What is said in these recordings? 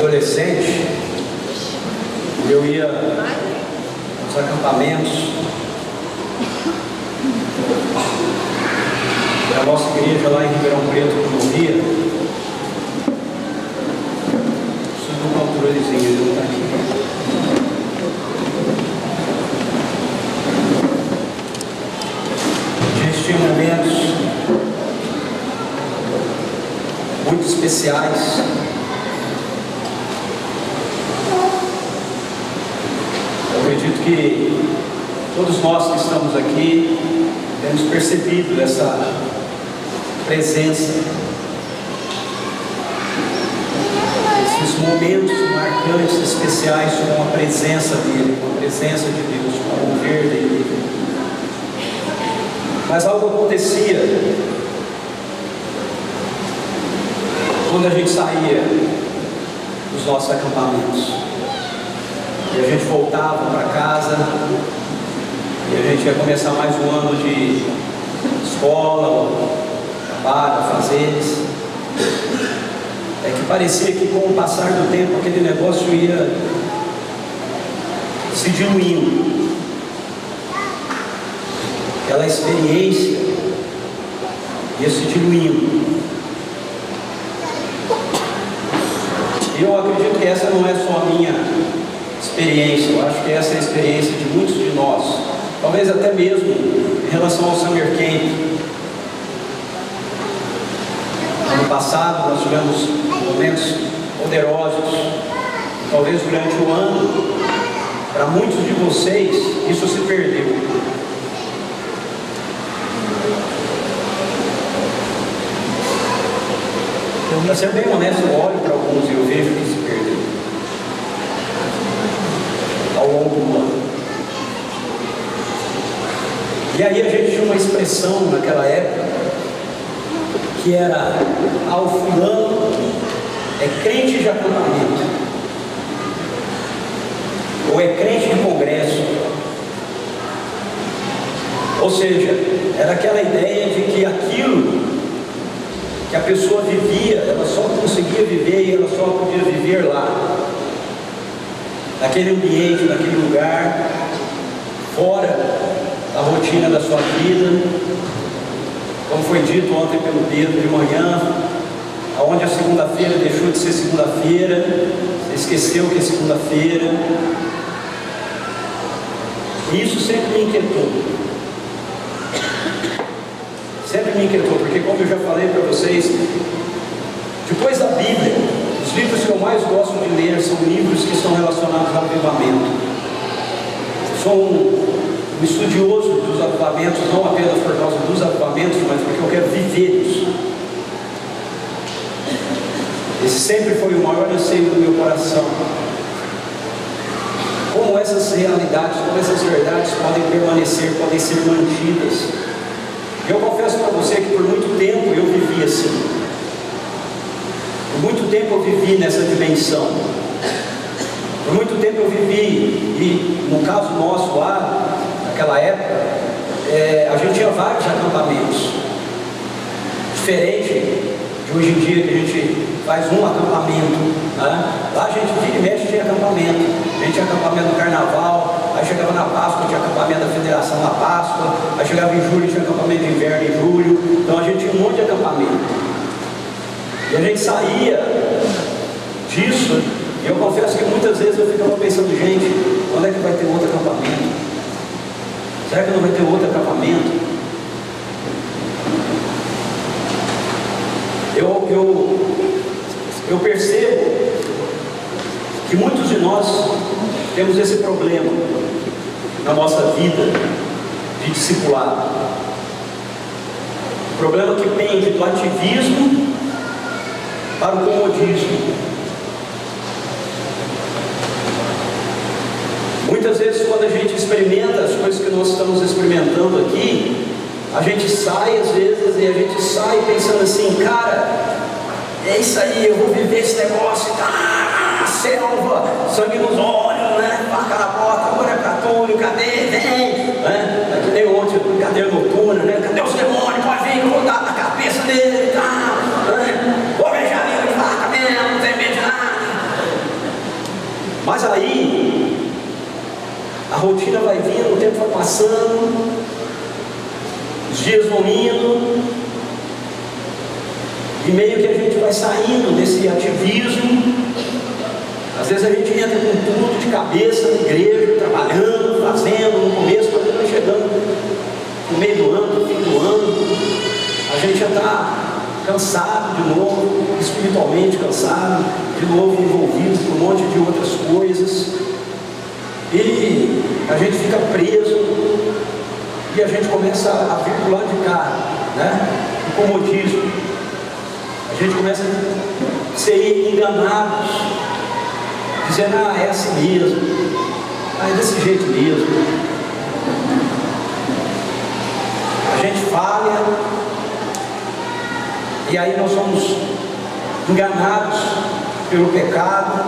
adolescente, eu ia nos acampamentos da nossa igreja lá em Ribeirão Preto, que eu via. Preciso de um controlezinho, ele não está aqui. A gente tinha momentos muito especiais. Eu acredito que todos nós que estamos aqui temos percebido essa presença, esses momentos marcantes, especiais, com a presença dele, com a presença de Deus, com o mover dele. Mas algo acontecia quando a gente saía dos nossos acampamentos e a gente voltava para casa e a gente ia começar mais um ano de escola, trabalho, afazeres. É que parecia que com o passar do tempo aquele negócio ia se diluindo, aquela experiência ia se diluindo. E eu acredito que essa não é só a minha experiência, eu acho que essa é a experiência de muitos de nós, talvez até mesmo em relação ao Summer Camp. Ano passado nós tivemos momentos poderosos, talvez durante o ano, para muitos de vocês, isso se perdeu. Para ser bem honesto, eu olho para alguns e eu vejo que se perdeu ao longo do ano. E aí a gente tinha uma expressão naquela época que era: ao fulano é crente de acampamento, ou é crente de congresso. Ou seja, era aquela ideia de que aquilo que a pessoa vivia, ela só conseguia viver e ela só podia viver lá, naquele ambiente, naquele lugar, fora da rotina da sua vida. Como foi dito ontem pelo Pedro de manhã, aonde a segunda-feira deixou de ser segunda-feira, você esqueceu que é segunda-feira. E isso sempre me inquietou. Sempre me inquietou, porque como eu já falei para vocês, depois da Bíblia, os livros que eu mais gosto de ler são livros que estão relacionados ao avivamento. Sou um estudioso dos avivamentos, não apenas por causa dos avivamentos, mas porque eu quero viver isso. Esse sempre foi o maior anseio do meu coração. Como essas realidades, como essas verdades podem permanecer, podem ser mantidas. Eu confesso para você que por muito tempo eu vivi assim. Por muito tempo eu vivi nessa dimensão. Por muito tempo eu vivi, e no caso nosso lá, naquela época, a gente tinha vários acampamentos. Diferente de hoje em dia, que a gente faz um acampamento, né? Lá a gente vira e mexe, tinha acampamento. A gente tinha acampamento no carnaval, aí chegava na Páscoa, tinha acampamento da Federação na Páscoa, aí chegava em julho, tinha acampamento de inverno em julho. Então a gente tinha um monte de acampamento. E a gente saía disso, e eu confesso que muitas vezes eu ficava pensando: gente, quando é que vai ter outro acampamento? Será que não vai ter outro acampamento? Eu percebo que muitos de nós temos esse problema na nossa vida de discipulado. O problema que pende do ativismo para o comodismo. Muitas vezes, quando a gente experimenta as coisas que nós estamos experimentando aqui, a gente sai às vezes e a gente sai pensando assim: cara, é isso aí, eu vou viver esse negócio, tá? Selva, sangue nos olhos, né? Faca na porta, agora é pra tudo, cadê? Vem, né? É que nem ontem, cadeira noturna, né? Cadê os demônios? Pode vir, que eu vou dar na cabeça dele, tá? Né? Vou beijar a língua de vaca mesmo, não tem medo de nada. evoluindo, e meio que a gente vai saindo desse ativismo. Às vezes a gente entra com tudo de cabeça na igreja, trabalhando, fazendo, no começo, quando está chegando no meio do ano, no fim do ano, a gente já está cansado de novo, espiritualmente cansado, de novo envolvido por um monte de outras coisas, e a gente fica preso, e a gente começa a vir do lado de cá, né? O comodismo. A gente começa a ser enganados, dizendo, é assim mesmo, é desse jeito mesmo. A gente falha, e aí nós somos enganados pelo pecado,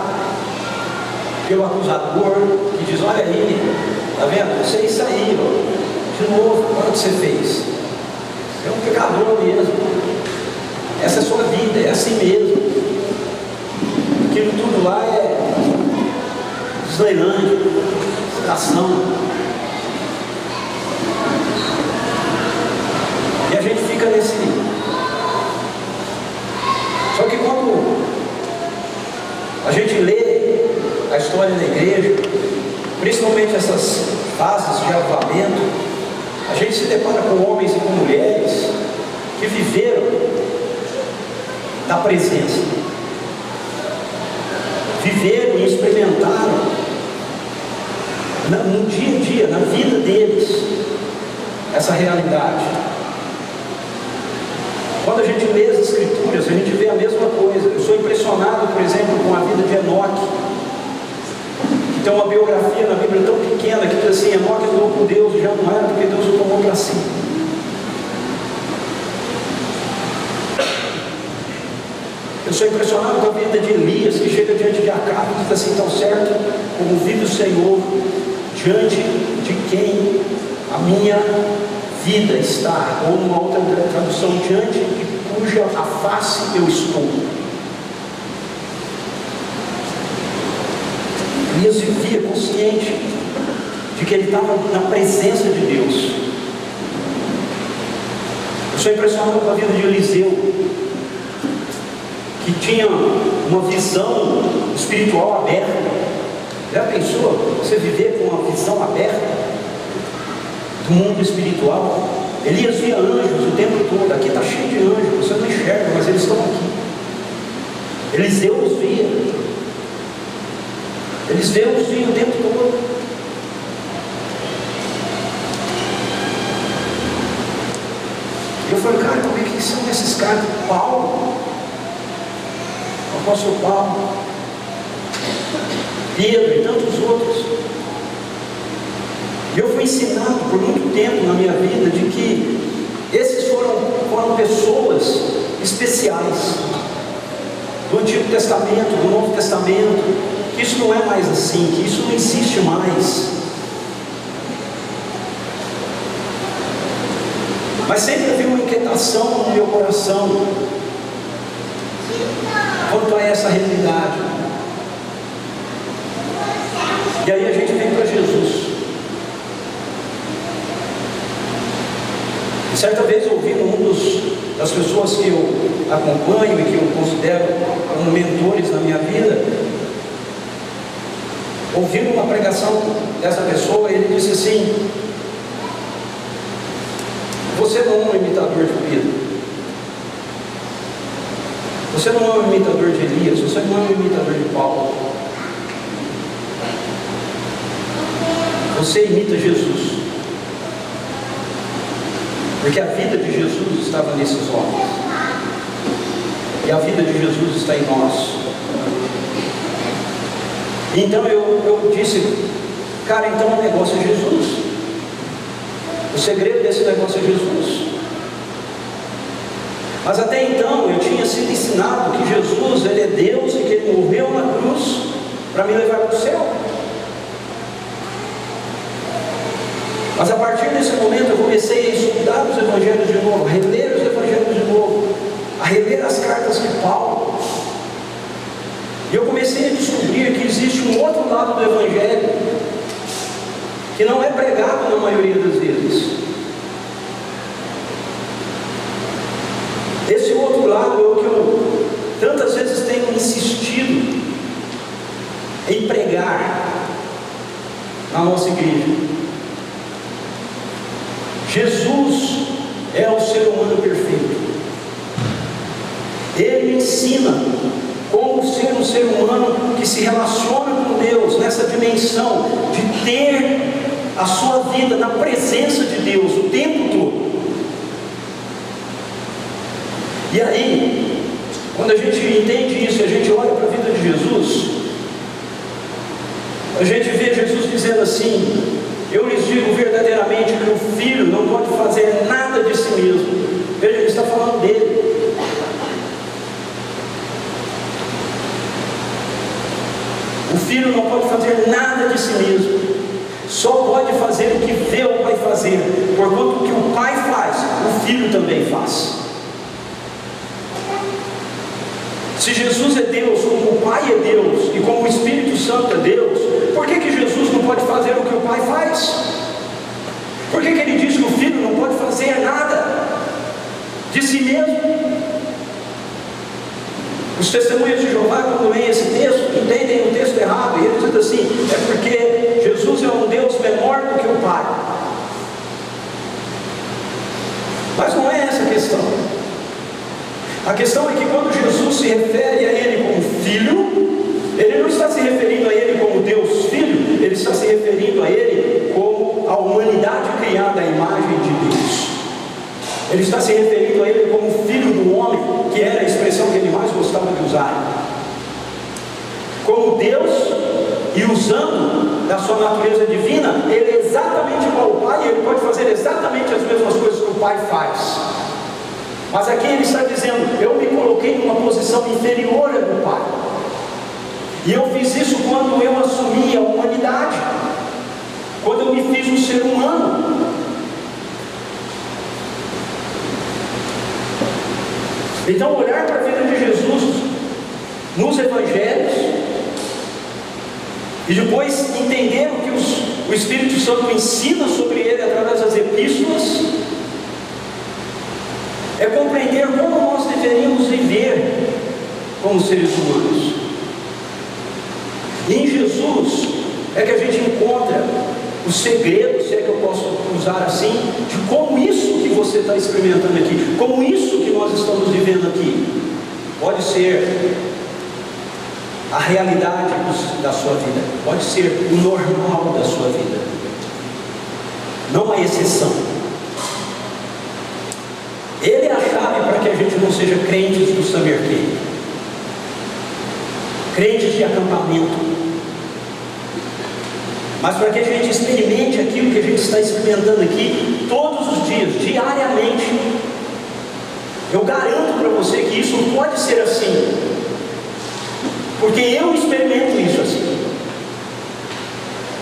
pelo acusador, que diz, olha aí, está vendo? Você é isso aí, ó. De novo, olha o que você fez. É um pecador mesmo. Essa é a sua vida, é assim mesmo. Aquilo tudo lá é Disneylandia, estação. E a gente fica nesse. Só que quando a gente lê a história da igreja, principalmente essas fases de avivamento, a gente se depara com homens e com mulheres que viveram da presença, viveram e experimentaram no dia a dia, na vida deles, essa realidade. Quando a gente lê as escrituras, a gente vê a mesma coisa. Eu sou impressionado, por exemplo, com a vida de Enoque, que tem uma biografia na Bíblia tão pequena que diz assim: Enoque andou com Deus e já não era, porque Deus o tomou para si. Eu sou impressionado com a vida de Elias, que chega diante de Acabe e diz assim: tão certo como vive o Senhor, diante de quem a minha vida está, ou numa outra tradução, diante de cuja a face eu estou. Elias vivia consciente de que ele estava na presença de Deus. Eu sou impressionado com a vida de Eliseu, que tinha uma visão espiritual aberta. Já pensou você viver com uma visão aberta do mundo espiritual? Elias via anjos o tempo todo. Aqui está cheio de anjos, você não enxerga, mas eles estão aqui. Eliseu os via. Eliseu os via o tempo todo. Eu falei, cara, como é que são esses caras? Paulo, o apóstolo Paulo, Pedro e tantos outros. E eu fui ensinado por muito tempo na minha vida de que esses foram pessoas especiais do Antigo Testamento, do Novo Testamento, que isso não é mais assim, que isso não existe mais. Mas sempre havia uma inquietação no meu coração quanto a essa realidade. E aí a gente vem para Jesus. E certa vez eu ouvi das pessoas que eu acompanho e que eu considero como mentores na minha vida, ouvindo uma pregação dessa pessoa, ele disse assim: você não é um imitador de Pedro, você não é um imitador de Elias, você não é um imitador de Paulo, você imita Jesus, porque a vida de Jesus estava nesses homens, e a vida de Jesus está em nós. Então eu disse, cara, então o negócio é Jesus. O segredo desse negócio é Jesus. Mas até então eu tinha sido ensinado que Jesus, Ele é Deus e que Ele morreu na cruz para me levar para o céu. Mas a partir desse momento eu comecei a estudar os evangelhos de novo, a reler os evangelhos de novo, a reler as cartas de Paulo. E eu comecei a descobrir que existe um outro lado do evangelho que não é pregado na maioria das vezes. Esse outro lado é o que eu tantas vezes tenho insistido em pregar na nossa igreja. Jesus é o ser humano perfeito. Ele ensina como ser um ser humano que se relaciona com Deus nessa dimensão de ter a sua vida na presença de Deus o tempo todo. E aí, quando a gente entende isso, a gente olha para a vida de Jesus, a gente vê Jesus dizendo assim: eu lhes digo verdadeiramente que o Filho não pode fazer nada de si mesmo. Veja, ele está falando dele. O Filho não pode fazer nada de si mesmo, só pode fazer o que vê o Pai fazer, porquanto o que o Pai faz, o Filho também faz. Se Jesus é Deus, como o Pai é Deus, e como o Espírito Santo é Deus, por que Jesus não pode fazer o que o Pai faz? Por que ele diz que o Filho não pode fazer nada de si mesmo? Os testemunhas de Jeová, quando leem esse texto, entendem o texto errado, e eles dizem assim: é porque Jesus é um Deus menor do que o Pai. Mas não é essa a questão. A questão é que quando Jesus se refere a Ele como Filho, Ele não está se referindo a Ele como Deus Filho, Ele está se referindo a Ele como a humanidade criada à imagem de Deus. Ele está se referindo a Ele como Filho do homem, que era a expressão que Ele mais gostava de usar. Como Deus, e usando da sua natureza divina, Ele é exatamente igual ao Pai, e Ele pode fazer exatamente as mesmas coisas que o Pai faz. Mas aqui Ele está dizendo: eu me coloquei numa posição inferior ao do Pai, e eu fiz isso quando eu assumi a humanidade, quando eu me fiz um ser humano. Então, olhar para a vida de Jesus nos Evangelhos e depois entender o que o Espírito Santo ensina sobre ele através das epístolas é compreender como nós deveríamos viver como seres humanos. E em Jesus é que a gente encontra o segredo, se é que eu posso usar assim, de como isso que você está experimentando aqui, como isso que nós estamos vivendo aqui, pode ser a realidade da sua vida, pode ser o normal da sua vida, não há exceção. Ele é a chave para que a gente não seja crentes do Summer Camp, crentes de acampamento, mas para que a gente experimente aquilo que a gente está experimentando aqui todos os dias, diariamente. Eu garanto para você que isso pode ser assim, porque eu experimento isso assim.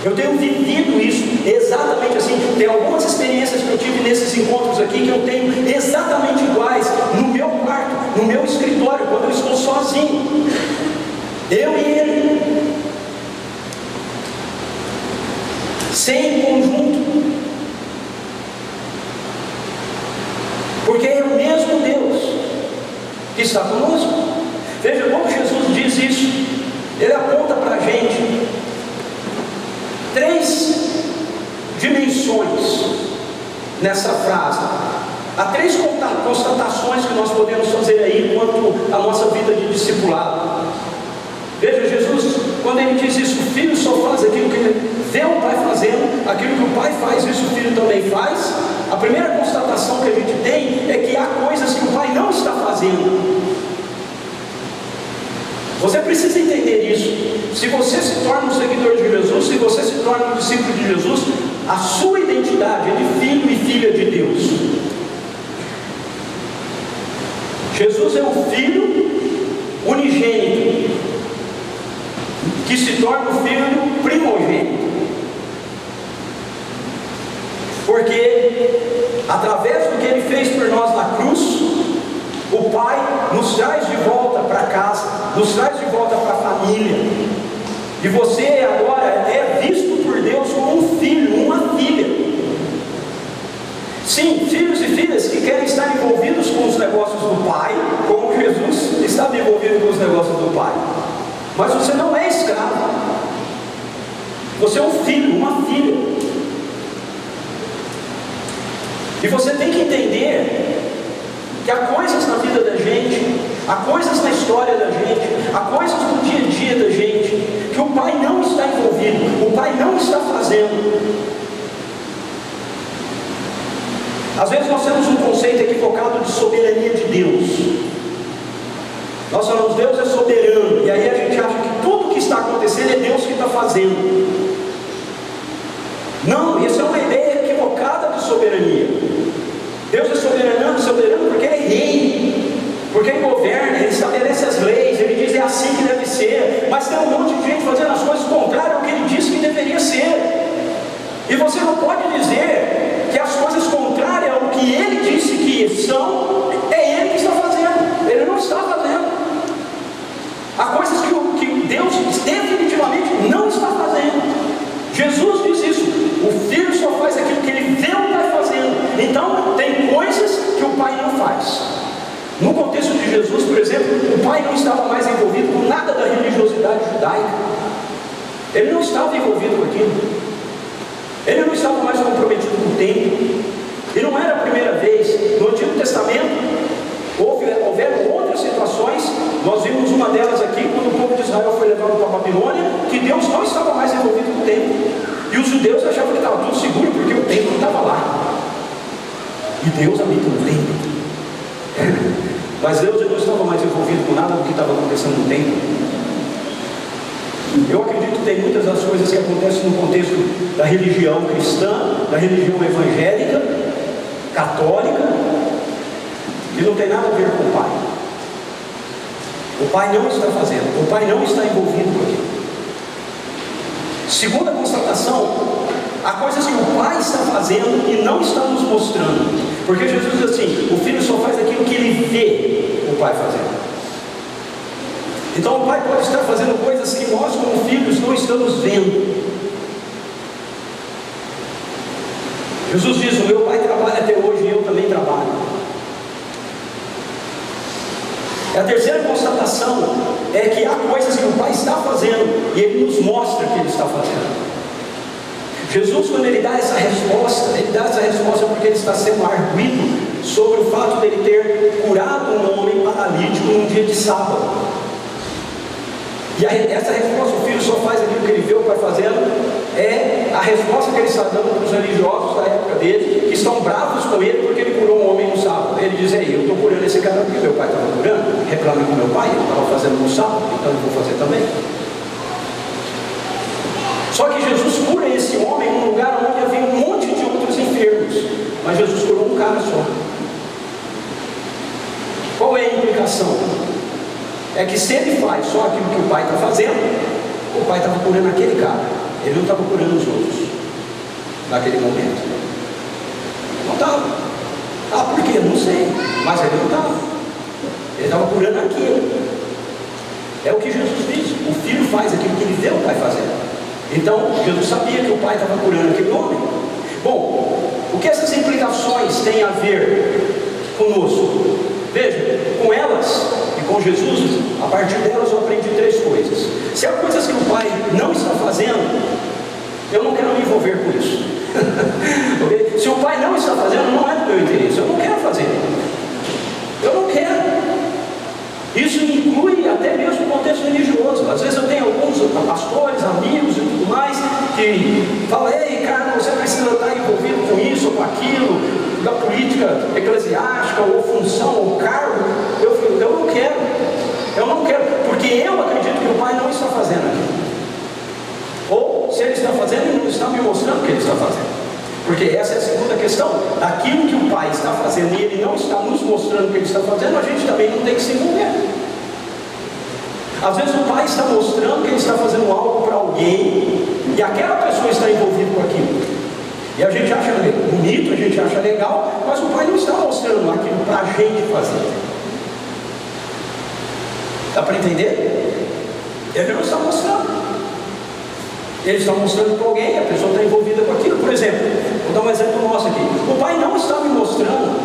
Eu tenho vivido isso exatamente assim. Tem algumas experiências que eu tive nesses encontros aqui que eu tenho exatamente iguais no meu quarto, no meu escritório, quando eu estou sozinho, eu e ele, sem conjunto, porque é o mesmo Deus que está conosco. Veja como Jesus diz isso. Ele aponta para a gente 3 dimensões nessa frase. Há 3 constatações que nós podemos fazer aí quanto à nossa vida de discipulado. Veja, Jesus, quando ele diz isso, o Filho só faz aquilo que ele vê o Pai fazendo, aquilo que o Pai faz, isso o Filho também faz. A primeira constatação que a gente tem é que há coisas que o Pai não está fazendo. Você precisa entender isso. Se você se torna um seguidor de Jesus, se você se torna um discípulo de Jesus, a sua identidade é de filho e filha de Deus. Jesus é o Filho unigênito, que se torna o Filho primogênito, porque através do que Ele fez por nós na cruz, o Pai nos traz de volta para casa, nos traz de volta para a família, e você agora é visto por Deus como um filho, uma filha. Sim, filhos e filhas que querem estar envolvidos com os negócios do Pai, Você é um filho, uma filha. E você tem que entender que há coisas na vida da gente, há coisas na história da gente, há coisas no dia a dia da gente, que o Pai não está envolvido, o Pai não está fazendo. Às vezes nós temos um conceito equivocado de soberania de Deus. Nós falamos, Deus é soberano, e aí a gente acha que tudo que está acontecendo é Deus que está fazendo. Não, isso é uma ideia equivocada de soberania. Deus é soberano porque Ele é rei, porque Ele governa, Ele estabelece as leis, Ele diz é assim que deve ser, mas tem um monte de gente fazendo as coisas contrárias ao que Ele disse que deveria ser. E você não pode dizer que as coisas contrárias ao que Ele disse que são, é Ele que está fazendo. Ele não está fazendo. Há coisas que Deus definitivamente não está fazendo. Jesus diz isso: o Filho só faz aquilo que Ele vê o Pai fazendo. Então tem coisas que o Pai não faz. No contexto de Jesus, por exemplo, o Pai não estava mais envolvido com nada da religiosidade judaica. Ele não estava envolvido com aquilo. Ele não estava mais comprometido com o templo. E não era a primeira vez. No Antigo Testamento houveram outras situações. Nós vimos uma delas aqui, quando o povo de Israel foi levado para a Babilônia, que Deus não estava mais envolvido com o templo. E os judeus achavam que estava tudo seguro, porque o templo estava lá. E Deus habita no templo. Mas Deus não estava mais envolvido com nada do que estava acontecendo no templo. Eu acredito que tem muitas das coisas que acontecem no contexto da religião cristã, da religião evangélica, católica, que não tem nada a ver com o Pai. O Pai não está fazendo, o Pai não está envolvido com aquilo. Segunda constatação, há coisas que o Pai está fazendo e não está nos mostrando. Porque Jesus diz assim, o Filho só faz aquilo que Ele vê o Pai fazendo. Então o Pai pode estar fazendo coisas que nós como filhos não estamos vendo. Jesus diz, o meu Pai trabalha até hoje e eu também trabalho. A terceira constatação é que há coisas que o Pai está fazendo e Ele nos mostra que Ele está fazendo. Jesus, quando Ele dá essa resposta, Ele dá essa resposta porque Ele está sendo arguido sobre o fato de Ele ter curado um homem paralítico num dia de sábado. E essa resposta, o Filho só faz aquilo que Ele vê o Pai fazendo, é a resposta que Ele está dando para os religiosos da época dele, que estão bravos com Ele porque Ele curou um homem no sábado. Ele diz, eu estou curando esse cara porque meu Pai estava curando, reclamei com meu Pai, ele estava fazendo no sábado, então eu vou fazer também. Só que Jesus cura esse homem num lugar onde havia um monte de outros enfermos, mas Jesus curou um cara só. Qual é a implicação? É que se Ele faz só aquilo que o Pai está fazendo, o Pai estava curando aquele cara, Ele não estava curando os outros naquele momento. Não estava. Por quê? Não sei, mas Ele não estava. Ele estava curando aquilo. É o que Jesus diz, o Filho faz aquilo que Ele vê o Pai fazendo. Então Jesus sabia que o Pai estava curando aquele homem. Bom, o que essas implicações têm a ver conosco? Veja, com elas e com Jesus, a partir delas eu aprendi três coisas. Se há coisas que o Pai não está fazendo, eu não quero me envolver com isso. Okay? Se o Pai não está fazendo, não é do meu interesse, eu não quero fazer. Eu não quero. Isso inclui até mesmo o contexto religioso. Às vezes eu tenho alguns pastores, amigos e tudo mais, que falam, ei, cara, você precisa estar envolvido com isso ou com aquilo, da política eclesiástica, ou função, ou cargo. Eu não quero. Eu não quero, porque eu acredito que o Pai não está fazendo aquilo. Ou, se Ele está fazendo, Ele não está me mostrando o que Ele está fazendo. Porque essa é a segunda questão. Aquilo que o Pai está fazendo e Ele não está nos mostrando o que Ele está fazendo, a gente também não tem que se envolver. Às vezes o Pai está mostrando que Ele está fazendo algo para alguém e aquela pessoa está envolvida com aquilo. E a gente acha bonito, a gente acha legal, mas o Pai não está mostrando aquilo para a gente fazer. Dá para entender? Ele não está mostrando. Ele está mostrando para alguém, a pessoa está envolvida com aquilo. Por exemplo, vou dar um exemplo nosso aqui. O Pai não está me mostrando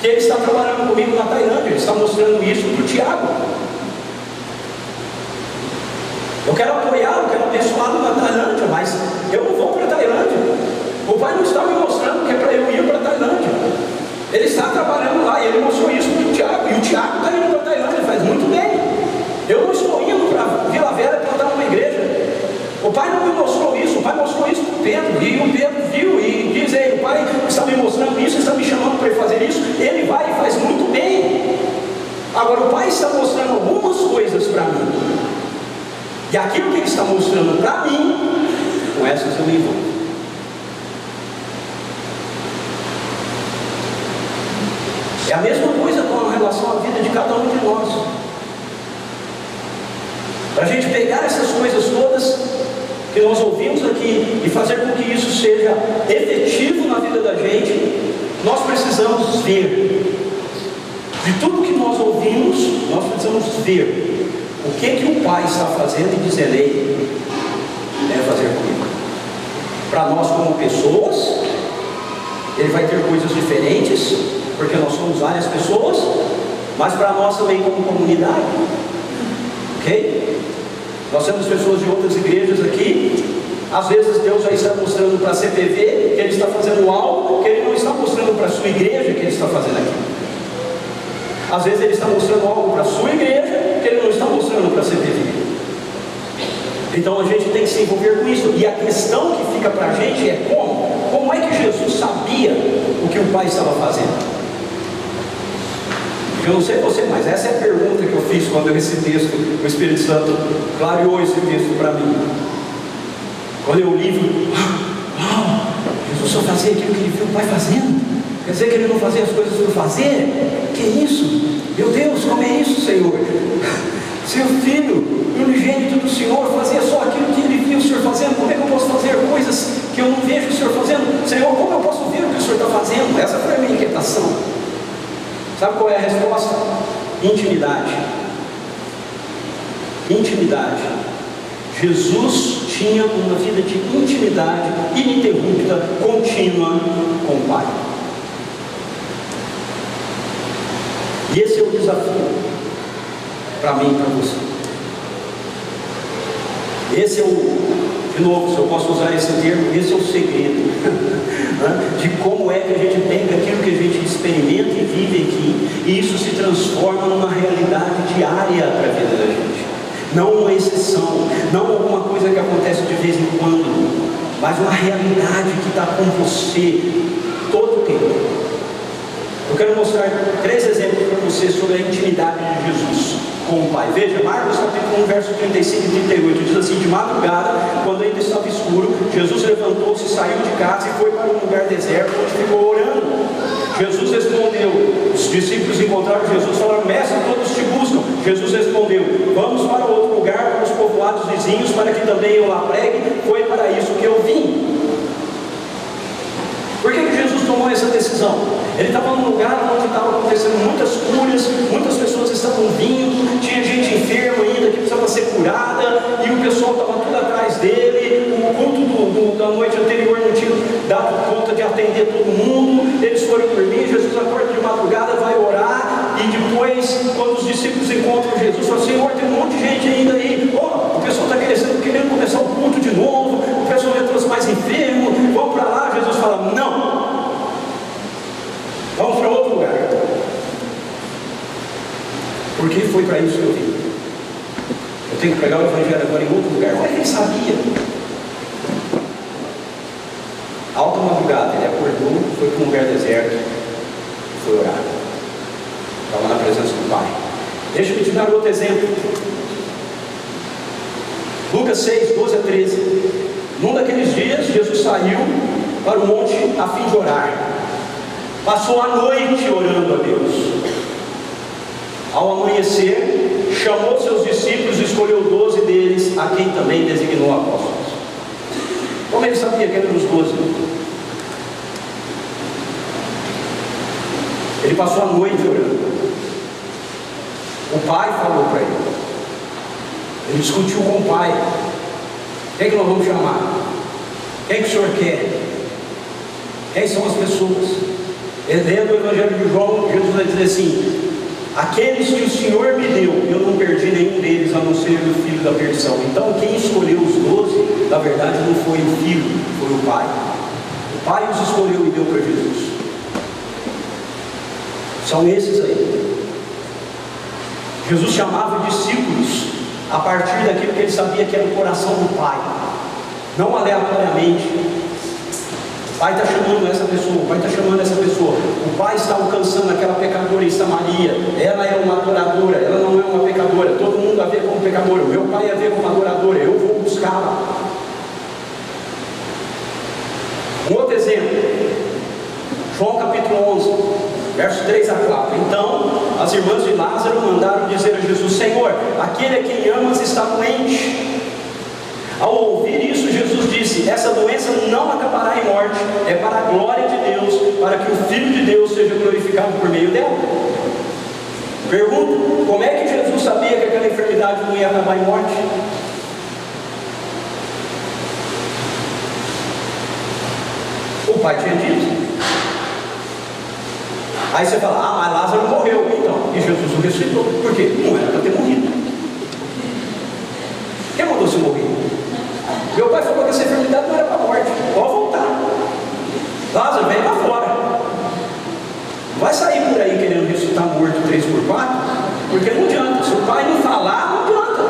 que Ele está trabalhando comigo na Tailândia. Ele está mostrando isso para o Tiago. Eu quero apoiá-lo, quero abençoá-lo na Tailândia, mas mas eu não vou para a Tailândia. O Pai não está me mostrando que é para eu ir para a Tailândia. Ele está trabalhando lá, e Ele mostrou isso para o Tiago, e o Tiago está indo para a Tailândia, faz muito bem. Eu não estou indo para Vila Velha plantar uma igreja. O Pai não me mostrou isso, o Pai mostrou isso para o Pedro, e o Pedro viu e diz: ei, o Pai está me mostrando isso, está me chamando para fazer isso. Ele vai e faz muito bem. Agora o Pai está mostrando algumas coisas para mim, e aquilo que Ele está mostrando para mim, com essas eu me envolvo. É a mesma coisa com relação à vida de cada um de nós. Para a gente pegar essas coisas todas que nós ouvimos aqui e fazer com que isso seja efetivo na vida da gente, nós precisamos ver. De tudo que nós ouvimos, nós precisamos ver o que o Pai está fazendo e dizer: ei, deve fazer comigo. Para nós como pessoas, Ele vai ter coisas diferentes, porque nós somos várias pessoas, mas para nós também como comunidade, ok? Nós temos pessoas de outras igrejas aqui. Às vezes Deus já está mostrando para a CPV que Ele está fazendo algo que Ele não está mostrando para a sua igreja que Ele está fazendo aqui. Às vezes Ele está mostrando algo para a sua igreja que Ele não está mostrando para a CPV. Então a gente tem que se envolver com isso. E a questão que fica para a gente é como é que Jesus sabia o que o Pai estava fazendo? Eu não sei você, mas essa é a pergunta que eu fiz quando eu li esse texto. O Espírito Santo clareou esse texto para mim. Quando eu li, Jesus só fazia aquilo que Ele viu o Pai fazendo. Quer dizer que Ele não fazia as coisas por fazer? Que isso? Meu Deus, como é isso, Senhor? Seu Filho, unigênito do Senhor, fazia só aquilo que Ele viu o Senhor fazendo. Como é que eu posso fazer coisas que eu não vejo o Senhor fazendo? Senhor, como eu posso ver o que o Senhor está fazendo? Essa foi a minha inquietação. Sabe qual é a resposta? Intimidade. Intimidade. Jesus tinha uma vida de intimidade ininterrupta, contínua com o Pai. E esse é o desafio para mim e para você. Esse é de novo, se eu posso usar esse termo, esse é o segredo de como é que a gente pega aquilo que a gente experimenta e vive aqui, e isso se transforma numa realidade diária para a vida da gente. Não uma exceção, não alguma coisa que acontece de vez em quando, mas uma realidade que está com você todo o tempo. Eu quero mostrar 3 exemplos para você sobre a intimidade de Jesus com o Pai. Veja, Marcos capítulo 1, verso 35 e 38, diz assim: de madrugada, quando ainda estava escuro, Jesus levantou-se, saiu de casa e foi para um lugar deserto, onde ficou orando. Jesus respondeu, os discípulos encontraram Jesus e falaram: mestre, todos te buscam. Jesus respondeu: vamos para outro lugar, para os povoados vizinhos, para que também eu lá pregue. Foi para isso que eu vim. Por que Jesus tomou essa decisão? Ele estava num lugar onde estavam acontecendo muitas curas, muitas pessoas estavam vindo, tinha gente enferma ainda que precisava ser curada, e o pessoal estava tudo atrás dele. O culto da noite anterior não tinha dado conta de atender todo mundo. Eles foram dormir, Jesus acorda de madrugada, vai orar, e depois, quando os discípulos encontram Jesus, falam: Senhor, tem um monte de gente ainda aí, o pessoal está querendo começar o culto de novo, o pessoal já trouxe mais enfermo, vamos para lá. Jesus fala: não, vamos para outro lugar, porque foi para isso que eu vim. Eu tenho que pregar o Evangelho agora em outro lugar. Olha que ele sabia. Alta madrugada, ele acordou, foi para um lugar deserto e foi orar. Estava na presença do Pai. Deixa eu te dar outro exemplo. Lucas 6, 12 a 13. Num daqueles dias, Jesus saiu para o monte a fim de orar. Passou a noite orando a Deus. Ao amanhecer, chamou seus discípulos e escolheu 12 deles, a quem também designou apóstolos. Como ele sabia que eram os 12? Ele passou a noite orando. O Pai falou para ele. Ele discutiu com o Pai: quem é que nós vamos chamar? Quem é que o Senhor quer? Quem são as pessoas? Lendo o Evangelho de João, Jesus vai dizer assim: aqueles que o Senhor me deu, eu não perdi nenhum deles, a não ser o filho da perdição. Então quem escolheu os 12, na verdade não foi o filho, foi o pai. O pai os escolheu e deu para Jesus. São esses aí. Jesus chamava discípulos a partir daquilo que ele sabia que era o coração do pai, não aleatoriamente. O pai está chamando essa pessoa, o pai está chamando essa pessoa, o pai está alcançando aquela pecadora em Samaria, ela é uma adoradora, ela não é uma pecadora, todo mundo a vê como pecadora, o meu pai a vê como adoradora, eu vou buscá-la. Um outro exemplo, João capítulo 11, verso 3 a 4. Então as irmãs de Lázaro mandaram dizer a Jesus: Senhor, aquele a quem amas está doente. Ao ouvir isso, Jesus disse: essa doença não acabará em morte, é para a glória de Deus, para que o Filho de Deus seja glorificado por meio dela. Pergunta: como é que Jesus sabia que aquela enfermidade não ia acabar em morte? O pai tinha dito. Aí você fala: ah, mas Lázaro morreu. Então, e Jesus o ressuscitou. Por quê? Não era para ter morrido. Quem mandou se morrer? Meu pai falou que essa enfermidade não era para a morte. Pode voltar. Lázaro, vem para fora. Não vai sair por aí querendo ressuscitar morto 3x4, porque não adianta. Se o pai não falar, não adianta.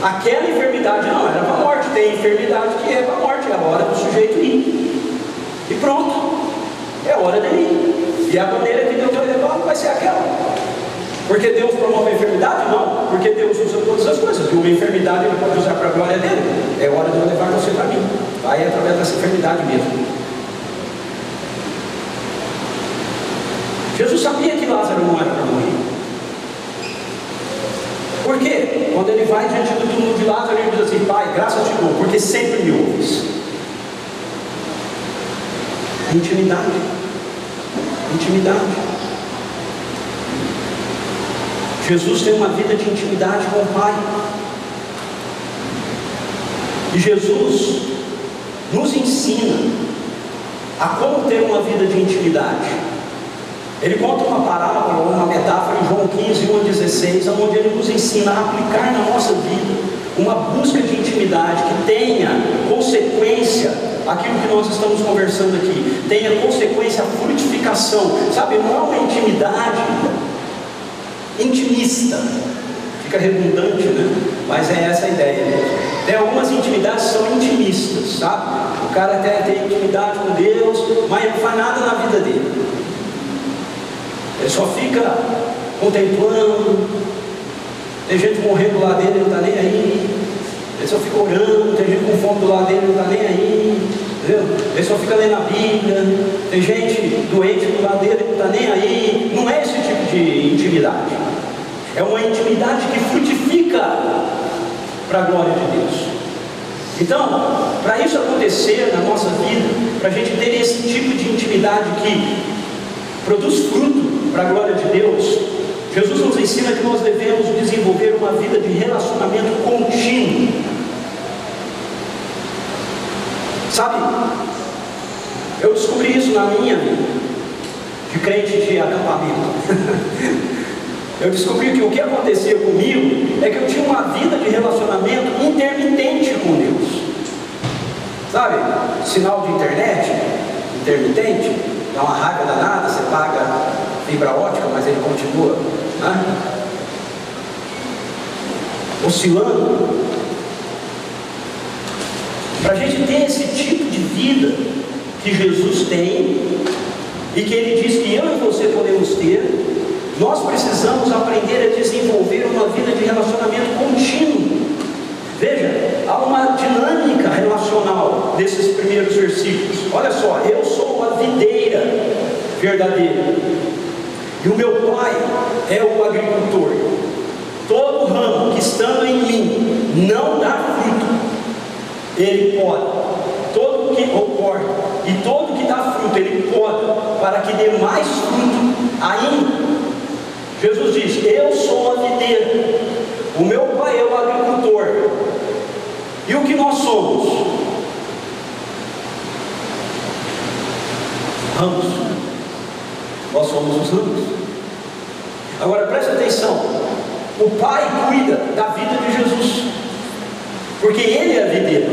Aquela enfermidade não era para a morte. Tem enfermidade que é para a morte. É a hora do sujeito ir. E pronto. É hora dele ir. E a maneira que Deus vai levar não vai ser aquela. Porque Deus promove a enfermidade? Não. Porque Deus usa todas as coisas. E uma enfermidade Ele pode usar para a glória dele. É hora de eu levar você para mim. Vai através dessa enfermidade mesmo. Jesus sabia que Lázaro não era para morrer. Por quê? Quando ele vai diante do túmulo de Lázaro, ele diz assim: Pai, graças te dou, porque sempre me ouves. Intimidade. Intimidade. Jesus tem uma vida de intimidade com o Pai. E Jesus nos ensina a como ter uma vida de intimidade. Ele conta uma parábola, uma metáfora em João 15, 1-16, onde ele nos ensina a aplicar na nossa vida uma busca de intimidade que tenha consequência aquilo que nós estamos conversando aqui, tenha consequência a frutificação. Sabe, não é uma intimidade intimista, fica redundante, né? Mas é essa a ideia mesmo. Tem algumas intimidades que são intimistas, sabe? O cara até tem intimidade com Deus, mas não faz nada na vida dele. Ele só fica contemplando. Tem gente morrendo do lado dele, ele não está nem aí. Ele só fica orando. Tem gente com fome do lado dele, ele não está nem aí. Entendeu? Ele só fica lendo a Bíblia. Tem gente doente do lado dele, ele não está nem aí. Não é esse tipo de intimidade. É uma intimidade que frutifica para a glória de Deus. Então, para isso acontecer na nossa vida, para a gente ter esse tipo de intimidade que produz fruto para a glória de Deus, Jesus nos ensina que nós devemos desenvolver uma vida de relacionamento contínuo. Sabe, eu descobri isso na minha vida de crente de acampamento. Eu descobri que o que acontecia comigo é que eu tinha uma vida de relacionamento intermitente com Deus. Sabe, sinal de internet intermitente, dá uma raiva danada, você paga fibra ótica, mas ele continua, né? Oscilando. Para a gente ter esse tipo de vida que Jesus tem e que Ele diz que eu e você podemos ter, nós precisamos aprender a desenvolver uma vida de relacionamento contínuo. Veja, há uma dinâmica relacional nesses primeiros versículos. Olha só: eu sou a videira verdadeira e o meu Pai é o agricultor. Todo ramo que estando em mim não dá fruto, ele poda. Todo que corta, e todo que dá fruto, ele poda, para que dê mais fruto ainda. Jesus diz: eu sou a videira, o meu Pai é o agricultor. E o que nós somos? Ramos. Nós somos os ramos. Agora preste atenção, o Pai cuida da vida de Jesus, porque Ele é a videira.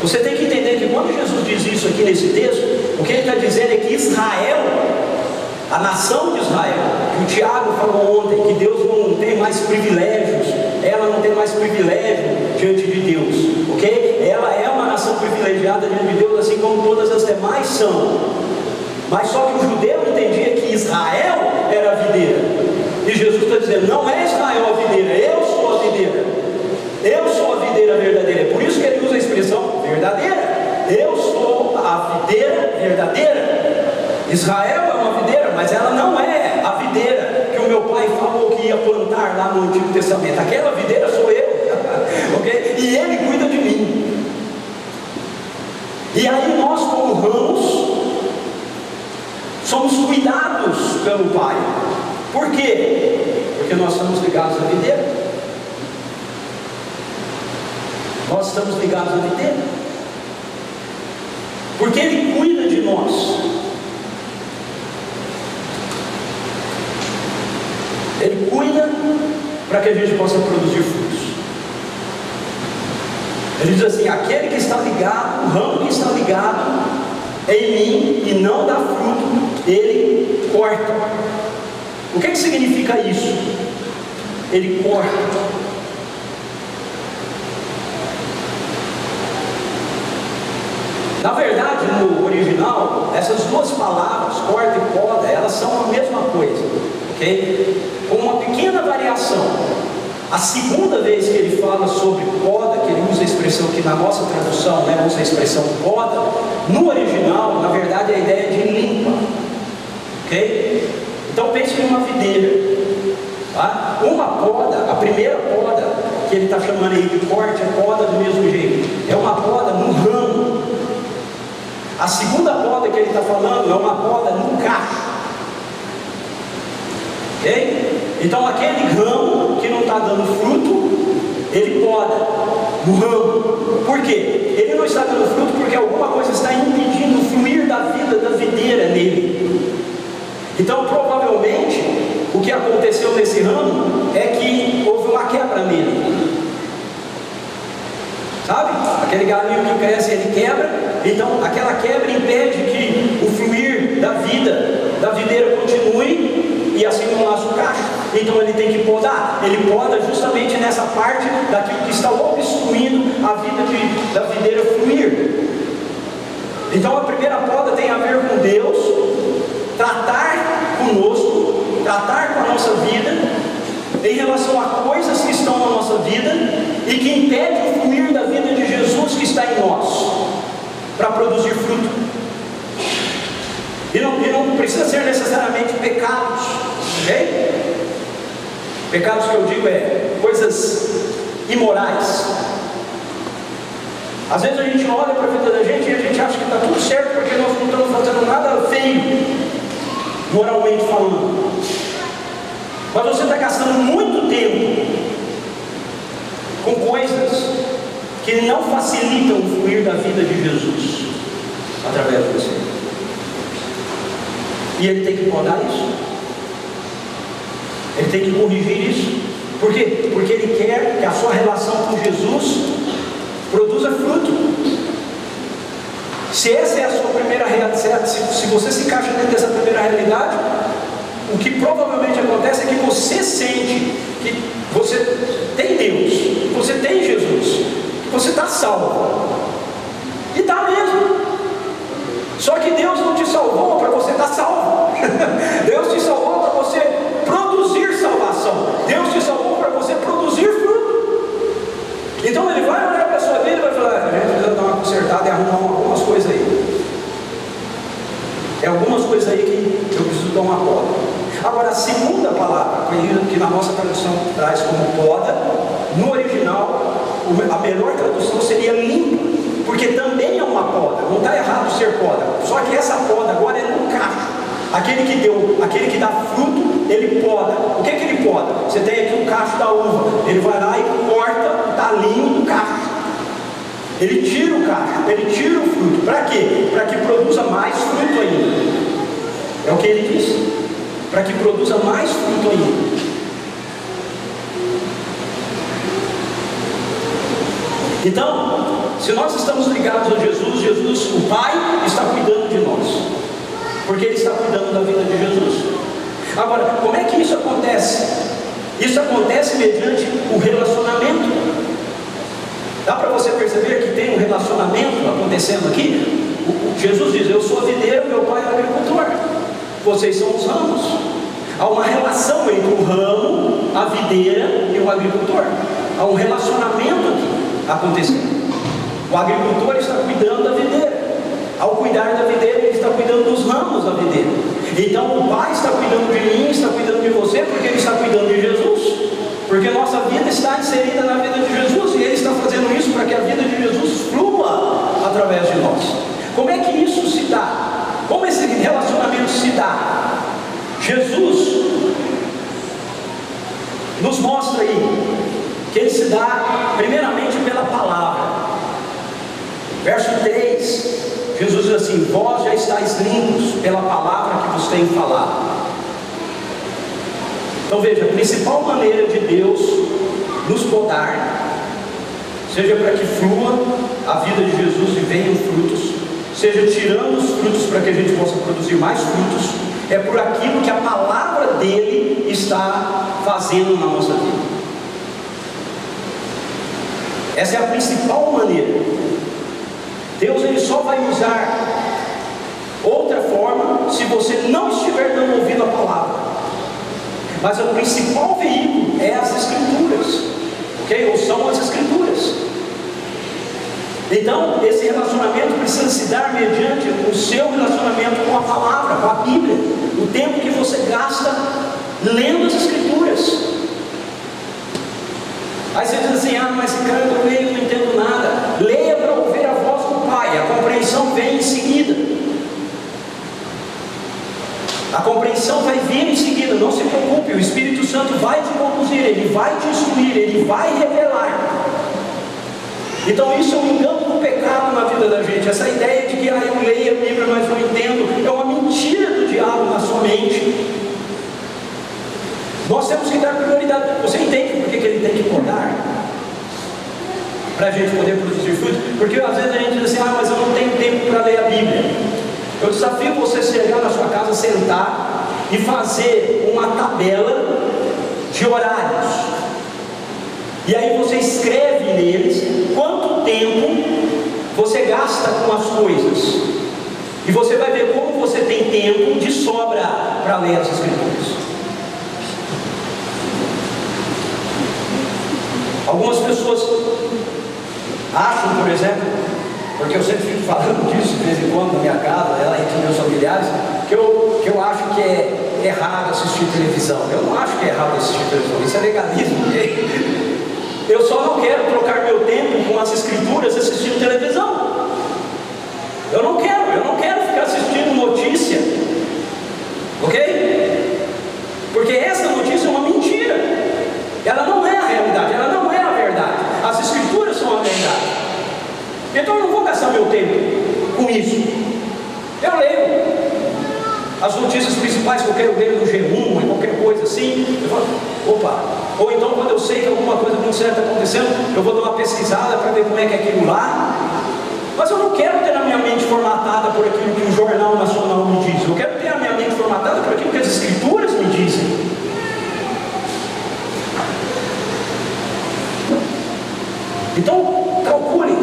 Você tem que entender que quando Jesus diz isso aqui nesse texto, o que Ele está dizendo é que Israel, a nação de Israel, que o Tiago falou ontem, que Deus não tem mais privilégios, ela não tem mais privilégio diante de Deus, ok? Ela é uma nação privilegiada diante de Deus, assim como todas as demais são. Mas só que o judeu entendia que Israel era a videira, e Jesus está dizendo, não é Israel a videira, eu sou a videira, eu sou a videira verdadeira. É por isso que ele usa a expressão verdadeira, eu sou a videira verdadeira. Israel é uma videira, mas ela não é a videira que o meu pai falou que ia plantar lá no Antigo Testamento. Aquela videira sou eu, ok? E Ele cuida de mim. E aí nós, como ramos, somos cuidados pelo Pai. Por quê? Porque nós estamos ligados à videira. Nós estamos ligados à videira. Porque Ele cuida de nós. Ele cuida para que a gente possa produzir frutos. Ele diz assim, aquele que está ligado, o ramo que está ligado em mim e não dá fruto, Ele corta. O que significa isso? Ele corta. Na verdade, no original, essas duas palavras, corta e poda, elas são a mesma coisa, ok? Com uma pequena variação. A segunda vez que ele fala sobre poda, que ele usa a expressão que na nossa tradução, né, usa a expressão poda, no original, na verdade, a ideia é de limpa, ok? Então pense numa videira, tá? Uma poda, a primeira poda que ele está chamando aí de corte, é poda do mesmo jeito, é uma poda no ramo. A segunda poda que ele está falando é uma poda no cacho, ok? Então aquele ramo que não está dando fruto, ele poda no ramo. Por quê? Ele não está dando fruto porque alguma coisa está impedindo o fluir da vida da videira nele. Então provavelmente o que aconteceu nesse ramo é que houve uma quebra nele. Sabe? Aquele galinho que cresce, ele quebra. Então aquela quebra impede que o fluir da vida da videira continue, e assim não nasce o cacho. Então ele tem que podar. Ele poda justamente nessa parte daquilo que está obstruindo a vida da videira fluir. Então a primeira poda tem a ver com Deus, tratar conosco, tratar com a nossa vida em relação a coisas que estão na nossa vida e que impedem o fluir da vida de Jesus que está em nós, para produzir fruto. E não precisa ser necessariamente pecados, ok? Pecados que eu digo é coisas imorais. Às vezes a gente olha para a vida da gente e a gente acha que está tudo certo porque nós não estamos fazendo nada feio, moralmente falando. Mas você está gastando muito tempo com coisas que não facilitam o fluir da vida de Jesus através de você. E ele tem que podar isso. Ele tem que corrigir isso. Por quê? Porque ele quer que a sua relação com Jesus produza fruto. Se essa é a sua primeira realidade, se você se encaixa dentro dessa primeira realidade, o que provavelmente acontece é que você sente que você tem Deus, que você tem Jesus, que você está salvo. E está mesmo. Só que Deus não te salvou para você estar salvo. Deus te salvou para você produzir salvação. Deus te salvou para você produzir fruto. Então ele vai olhar para a sua vida e vai falar: a gente precisa dar uma consertada e arrumar algumas coisas aí. É algumas coisas aí que eu preciso dar uma poda. Agora a segunda palavra, que na nossa tradução traz como poda, no original a melhor tradução seria limpa, porque também é uma poda. Não está errado ser poda, só que essa poda agora é no cacho. Aquele que dá fruto, ele poda. O que ele poda? Você tem aqui o cacho da uva, ele vai lá e corta o talinho do cacho. Ele tira o cacho, ele tira o fruto. Para quê? Para que produza mais fruto ainda. É o que ele diz. para que produza mais fruto ainda. Então, se nós estamos ligados a Jesus, o Pai está cuidando de nós, porque Ele está cuidando da vida de Jesus. Agora, como é que isso acontece? Isso acontece mediante o relacionamento. Dá para você perceber que tem um relacionamento acontecendo aqui? Jesus diz: eu sou a videira, meu pai é o agricultor, vocês são os ramos. Há uma relação entre o ramo, a videira e o agricultor. Há um relacionamento aqui acontecendo. O agricultor está cuidando da videira. Ao cuidar da videira, ele está cuidando dos ramos da videira. Então o Pai está cuidando de mim, está cuidando de você, porque Ele está cuidando de Jesus. Porque nossa vida está inserida na vida de Jesus, e Ele está fazendo isso para que a vida de Jesus flua através de nós. Como é que isso se dá? Como esse relacionamento se dá? Jesus nos mostra aí que Ele se dá primeiramente pela palavra. Verso 3, Jesus diz assim: vós já estáis limpos pela palavra que vos tenho falado. Então veja, a principal maneira de Deus nos podar, seja para que flua a vida de Jesus e venham frutos, seja tirando os frutos para que a gente possa produzir mais frutos, é por aquilo que a palavra dele está fazendo na nossa vida. Essa é a principal maneira. Deus, Ele só vai usar outra forma se você não estiver dando ouvido à palavra. Mas o principal veículo é as Escrituras, ok? Ou são as Escrituras. Então, esse relacionamento precisa se dar mediante o seu relacionamento com a palavra, com a Bíblia. O tempo que você gasta lendo as Escrituras. Aí você diz assim: ah, mas cara, eu leio, não entendo nada. Leia para ouvir a voz do Pai, a compreensão vem em seguida. A compreensão vai vir em seguida, não se preocupe, o Espírito Santo vai te conduzir, Ele vai te instruir, Ele vai revelar. Então isso é um engano do pecado na vida da gente. Essa ideia de que eu leio a Bíblia, mas não entendo, é uma mentira do diabo na sua mente. Nós temos que dar prioridade. Você entende por que ele tem que podar? Para a gente poder produzir fruto? Porque às vezes a gente diz assim: ah, mas eu não tenho tempo para ler a Bíblia. Eu desafio você a chegar na sua casa, sentar e fazer uma tabela de horários. E aí você escreve neles quanto tempo você gasta com as coisas. E você vai ver como você tem tempo de sobra para ler as Escrituras. Algumas pessoas acham, por exemplo, porque eu sempre fico falando disso de vez em quando na minha casa, ela entre meus familiares, que eu acho que é errado assistir televisão. Eu não acho que é errado assistir televisão, isso é legalismo. Eu só não quero trocar meu tempo com as Escrituras assistindo televisão. Eu não quero ficar assistindo notícia, ok? Porque essa notícia é uma mentira. Ela não é a realidade, ela não é a verdade. As Escrituras são a verdade. Então eu não vou gastar meu tempo com isso. Eu leio as notícias principais que eu quero ler no G1, qualquer coisa assim. Eu falo, opa. Ou então quando eu sei que alguma coisa muito séria está acontecendo, eu vou dar uma pesquisada para ver como é que é aquilo lá. Mas eu não quero ter a minha mente formatada por aquilo que o Jornal Nacional me diz. Eu quero ter a minha mente formatada por aquilo que as Escrituras me dizem. Então, calcule.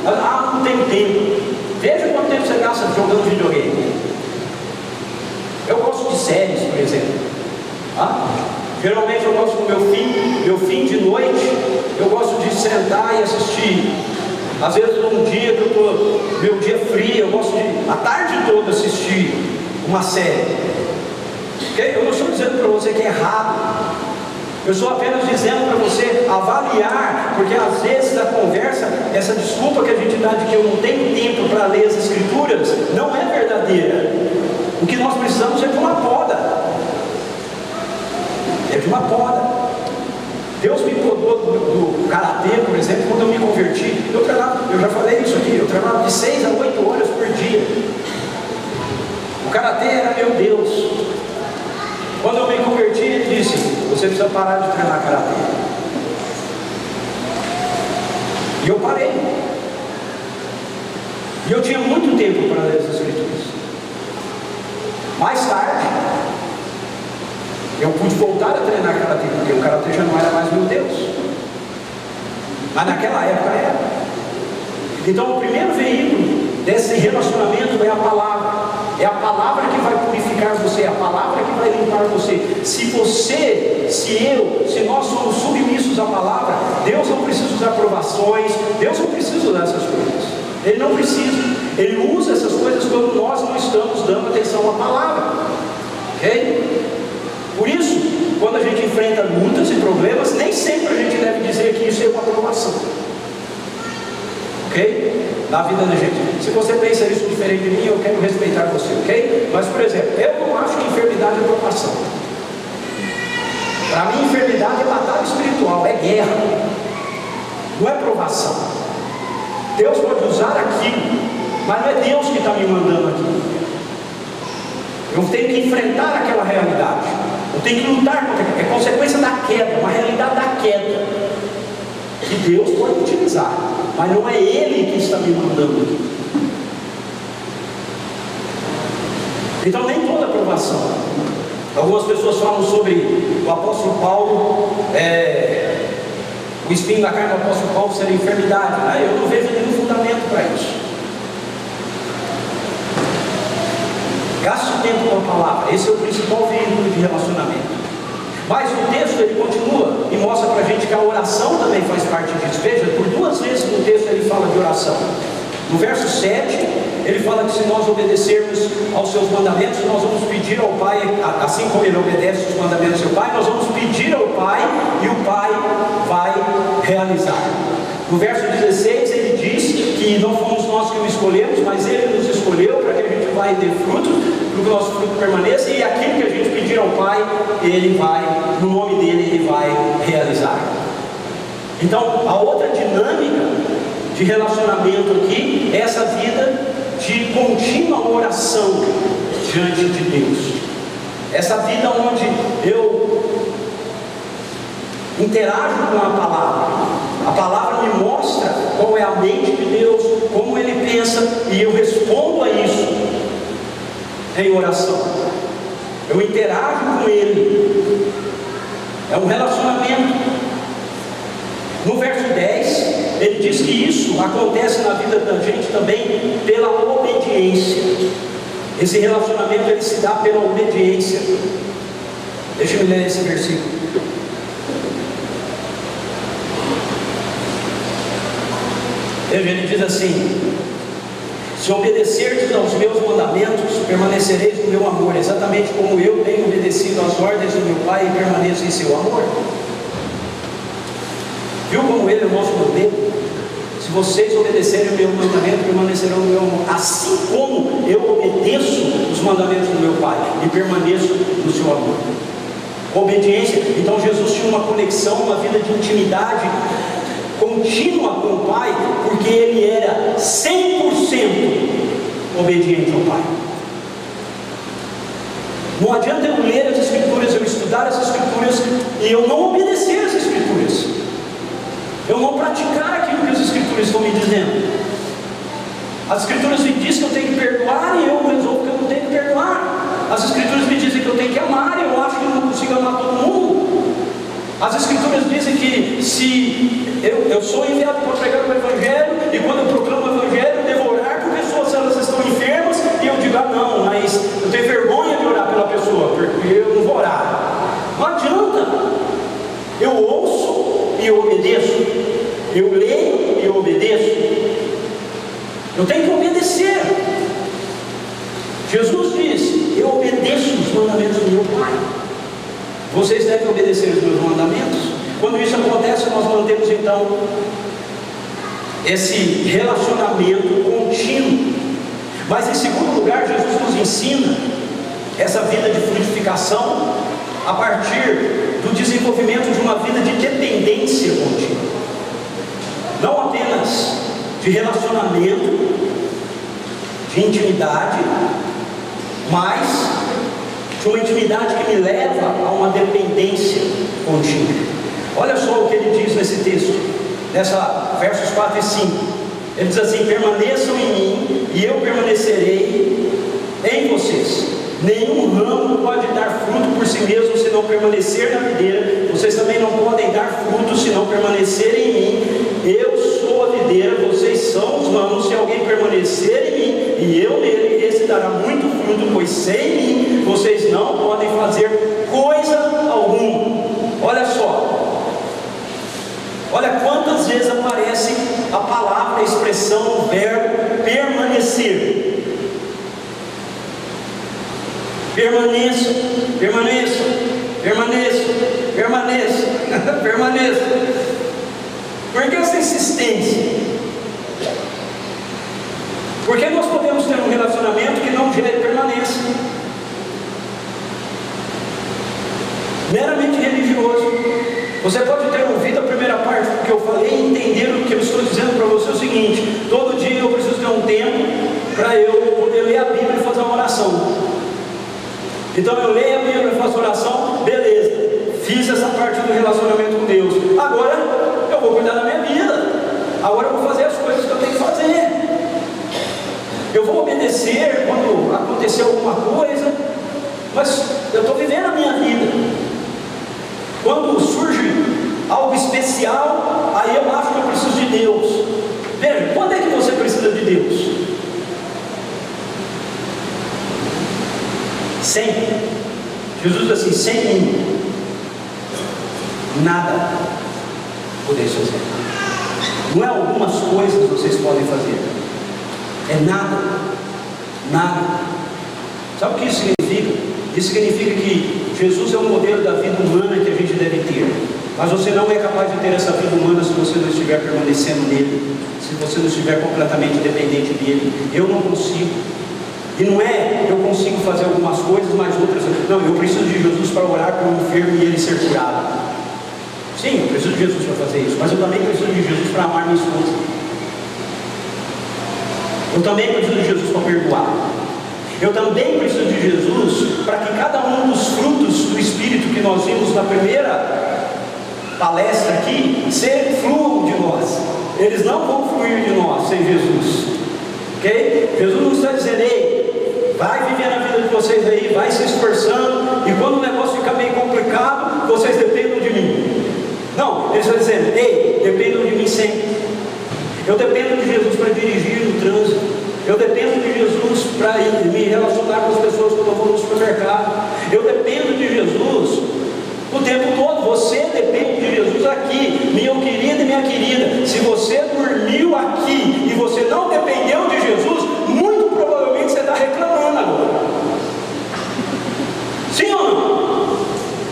Ah, não tenho tempo. Veja quanto tempo você gasta jogando videogame. Eu gosto de séries, por exemplo. Geralmente eu gosto do meu fim de noite. Eu gosto de sentar e assistir. Às vezes um dia que eu estou, meu dia frio, eu gosto de a tarde toda assistir uma série. Okay? Eu não estou dizendo para você que é errado. Eu estou apenas dizendo para você avaliar, porque às vezes a conversa, essa desculpa que a gente dá de que eu não tenho tempo para ler as Escrituras, não é verdadeira. O que nós precisamos é de uma poda. É de uma poda. Deus me podou do karatê, por exemplo, quando eu me converti. Eu já falei isso aqui, eu treinava de 6 a 8 horas por dia. O karatê era meu Deus. Quando eu me converti, ele disse: você precisa parar de treinar karatê. E eu parei. E eu tinha muito tempo para ler as Escrituras. Mais tarde, eu pude voltar a treinar karatê, porque o karatê já não era mais meu Deus. Mas naquela época era. Então o primeiro veículo desse relacionamento é a palavra. É a palavra que vai purificar você, é a palavra que vai limpar você. Se nós somos submissos à palavra, Deus não precisa usar provações, Deus não precisa usar essas coisas. Ele não precisa. Ele usa essas coisas quando nós não estamos dando atenção à palavra. Ok? Por isso, quando a gente enfrenta lutas e problemas, nem sempre a gente deve dizer que isso é uma provação. Ok? Na vida da gente. Se você pensa isso diferente de mim, eu quero respeitar você, ok? Mas, por exemplo, eu não acho que enfermidade é provação. Para mim, enfermidade é batalha espiritual, é guerra. Não é provação. Deus pode usar aquilo, mas não é Deus que está me mandando aqui. Eu tenho que enfrentar aquela realidade. Eu tenho que lutar contra aquilo. É consequência da queda, uma realidade da queda, que Deus pode utilizar, mas não é Ele que está me mandando aqui. Então nem toda aprovação. Algumas pessoas falam sobre o apóstolo Paulo, o espinho da carne do apóstolo Paulo ser enfermidade. Eu não vejo nenhum fundamento para isso. Gaste tempo com a palavra. Esse é o principal veículo de relacionamento. Mas o texto ele continua e mostra para a gente que a oração também faz parte disso. Veja, por 2 vezes no texto ele fala de oração. No verso 7, ele fala que se nós obedecermos aos seus mandamentos, nós vamos pedir ao Pai, assim como ele obedece os mandamentos do Pai, nós vamos pedir ao Pai e o Pai vai realizar. No verso 16 ele diz que não fomos nós que o escolhemos, mas ele nos escolheu para que a gente vai ter frutos, para que o nosso fruto permaneça, e aquilo que a gente pedir ao Pai, ele vai, no nome dele, ele vai realizar. Então, a outra dinâmica de relacionamento aqui é essa vida de contínua oração diante de Deus. Essa vida onde eu interajo com a palavra me mostra qual é a mente de Deus, como Ele pensa, e eu respondo a isso em oração. Eu interajo com Ele. É um relacionamento. No verso 10, ele diz que isso acontece na vida da gente também pela obediência. Esse relacionamento ele se dá pela obediência. Deixa eu ler esse versículo. Ele diz assim: se obedecerdes aos meus mandamentos, permanecereis no meu amor, exatamente como eu tenho obedecido às ordens do meu Pai e permaneço em seu amor. Viu como ele é o nosso modelo? Se vocês obedecerem o meu mandamento, permanecerão no meu amor, assim como eu obedeço os mandamentos do meu Pai e permaneço no seu amor. Obediência. Então Jesus tinha uma conexão, uma vida de intimidade contínua com o Pai, porque ele era 100% obediente ao Pai. Não adianta eu ler as Escrituras, eu estudar as Escrituras e eu não obedecer as Escrituras, eu não praticar aquilo que as Escrituras estão me dizendo. As Escrituras me dizem que eu tenho que perdoar e eu resolvo que eu não tenho que perdoar. As Escrituras me dizem que eu tenho que amar e eu acho que eu não consigo amar todo mundo. As Escrituras dizem que se eu sou enviado para pregar o Evangelho, e quando eu proclamo o Evangelho, devo orar por pessoas se elas estão enfermas, e eu digo, não, mas eu tenho vergonha de orar pela pessoa, porque eu não vou orar. Não adianta. Eu ouço e eu obedeço. Eu leio e eu obedeço. Eu tenho que obedecer. Jesus diz: eu obedeço os mandamentos do meu Pai. Vocês devem obedecer os meus mandamentos. Quando isso acontece, nós mantemos então esse relacionamento contínuo. Mas em segundo lugar, Jesus nos ensina essa vida de frutificação a partir do desenvolvimento de uma vida de dependência contínua. Não apenas de relacionamento, de intimidade, mas de uma intimidade que me leva a uma dependência contínua. Olha só o que ele diz nesse texto, versos 4 e 5. Ele diz assim: permaneçam em mim e eu permanecerei em vocês. Nenhum ramo pode dar fruto por si mesmo se não permanecer na videira. Vocês também não podem dar fruto se não permanecerem em mim. Eu sou a videira, vocês são os ramos. Se alguém permanecer em mim e eu nele, esse dará muito fruto, pois sem mim vocês não podem fazer coisa alguma. Olha só, olha quantas vezes aparece a palavra, a expressão, o verbo permanecer. Permaneça, permaneça, permaneça, permaneça, permaneça. Por que essa insistência? Porque nós podemos ter um relacionamento que não gere permanência, meramente religioso. Você pode ter ouvido a primeira parte do que eu falei e entender o que eu estou dizendo para você. É o seguinte: todo dia eu preciso ter um tempo para eu poder ler a Bíblia e fazer uma oração. Então eu leio a Bíblia e faço oração, beleza, fiz essa parte do relacionamento com Deus. Agora eu vou cuidar da minha vida, agora eu vou fazer as coisas que eu tenho que fazer, eu vou obedecer quando acontecer alguma coisa, mas eu estou vivendo a minha vida. Quando surge algo especial, aí eu acho que eu preciso de Deus. Veja, quando é que você precisa de Deus? Sempre. Jesus diz assim: sem mim nada podeis fazer. Não é algumas coisas que vocês podem fazer, é nada, nada. Sabe o que isso significa? Isso significa que Jesus é o modelo da vida humana que a gente deve ter, mas você não é capaz de ter essa vida humana se você não estiver permanecendo nele, se você não estiver completamente dependente dele. Eu não consigo. E não é eu consigo fazer algumas coisas, mas outras não. Eu preciso de Jesus para orar por um enfermo e ele ser curado. Sim, eu preciso de Jesus para fazer isso, mas eu também preciso de Jesus para amar minha esposa. Eu também preciso de Jesus para perdoar. Eu também preciso de Jesus para que cada um dos frutos do Espírito que nós vimos na primeira palestra aqui fluam de nós. Eles não vão fluir de nós sem Jesus. Ok? Jesus não está dizendo: ei, vai viver a vida de vocês aí, vai se esforçando, e quando o negócio ficar meio complicado, vocês dependam de mim. Não, ele está dizendo: ei, dependam de mim sempre. Eu dependo de Jesus para dirigir no trânsito. Eu dependo de Jesus para me relacionar com as pessoas quando eu vou no supermercado. Eu dependo de Jesus o tempo todo. Você depende de Jesus aqui, meu querido e minha querida. Se você dormiu aqui e você não dependeu de Jesus, muito provavelmente você está reclamando agora. Sim ou não?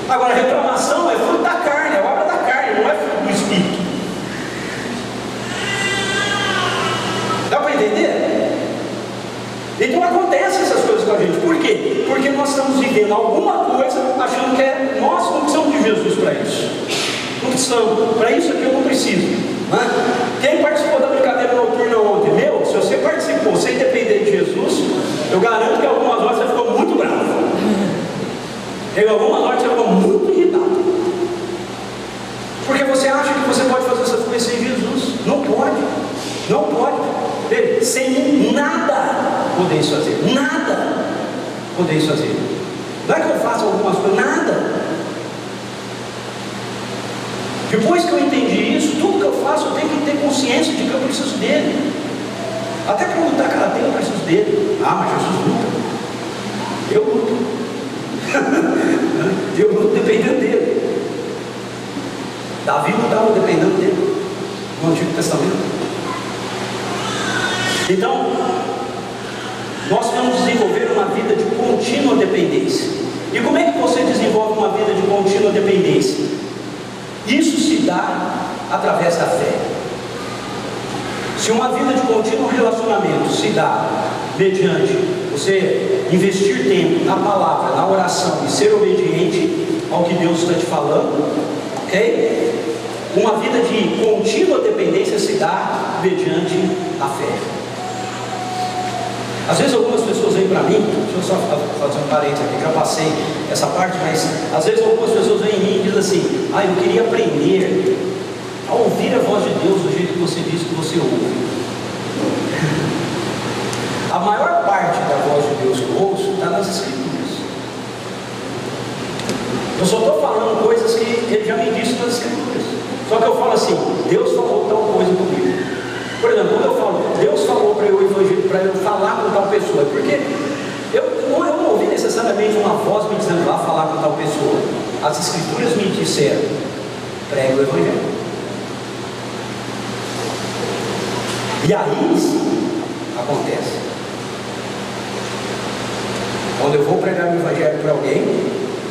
Agora, reclamação é fruto da carne, é obra da carne, não é fruto do Espírito. Dá para entender? Então acontecem essas coisas com a gente. Por quê? Porque nós estamos vivendo alguma coisa achando que nós não precisamos de Jesus para isso. Não precisamos. Para isso aqui eu não preciso. Quem participou da brincadeira noturna ontem? Se você participou sem depender de Jesus, eu garanto que algumas horas você ficou muito bravo. Em algumas horas você ficou muito irritado. Porque você acha que você pode fazer essas coisas sem Jesus. Não pode. Não pode. Sem nada podeis fazer. Nada podeis fazer. Não é que eu faça algumas coisas. Nada. Depois que eu entendi isso, tudo que eu faço eu tenho que ter consciência de que eu preciso dele. Até para lutar karatê eu preciso dele. Mas Jesus luta. Eu luto. Eu luto dependendo dele. Davi lutava dependendo dele no Antigo Testamento. Então, nós vamos desenvolver uma vida de contínua dependência. E como é que você desenvolve uma vida de contínua dependência? Isso se dá através da fé. Se uma vida de contínuo relacionamento se dá mediante você investir tempo na palavra, na oração e ser obediente ao que Deus está te falando, ok? Uma vida de contínua dependência se dá mediante a fé. Às vezes algumas pessoas vêm para mim, deixa eu só fazer um parênteses aqui, já passei essa parte, mas às vezes algumas pessoas vêm em mim e dizem assim: eu queria aprender a ouvir a voz de Deus do jeito que você diz que você ouve. A maior parte da voz de Deus que eu ouço está nas Escrituras. Eu só estou falando coisas que Ele já me disse nas Escrituras. Só que eu falo assim: Deus falou tal coisa comigo. Por exemplo, quando eu falo, Deus falou para eu evangelho, para eu falar com tal pessoa, porque eu não ouvi necessariamente uma voz me dizendo lá falar com tal pessoa. As Escrituras me disseram: pregue o Evangelho. E aí sim acontece. Quando eu vou pregar o Evangelho para alguém,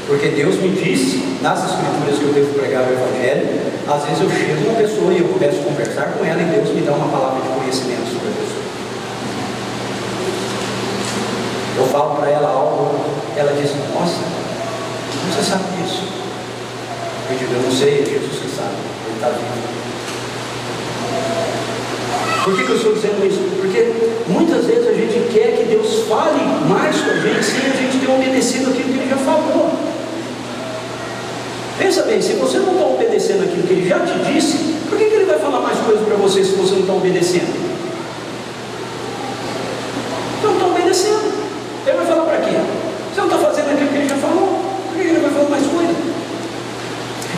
porque Deus me disse nas Escrituras que eu devo pregar o Evangelho, às vezes eu chego uma pessoa e eu começo a conversar com ela e Deus me dá uma palavra de conhecimento sobre a pessoa. Eu falo para ela algo, ela diz: nossa, como você sabe disso? Eu digo: eu não sei, é Jesus que sabe, Ele está vivo. Por que eu estou dizendo isso? Porque muitas vezes a gente quer que Deus fale mais com a gente sem a gente ter obedecido aquilo que Ele já falou. Pensa bem, se você não está obedecendo aquilo que Ele já te disse, por que Ele vai falar mais coisas para você se você não está obedecendo? Você não está obedecendo. Ele vai falar para quê? Você não está fazendo aquilo que Ele já falou, por que Ele vai falar mais coisas?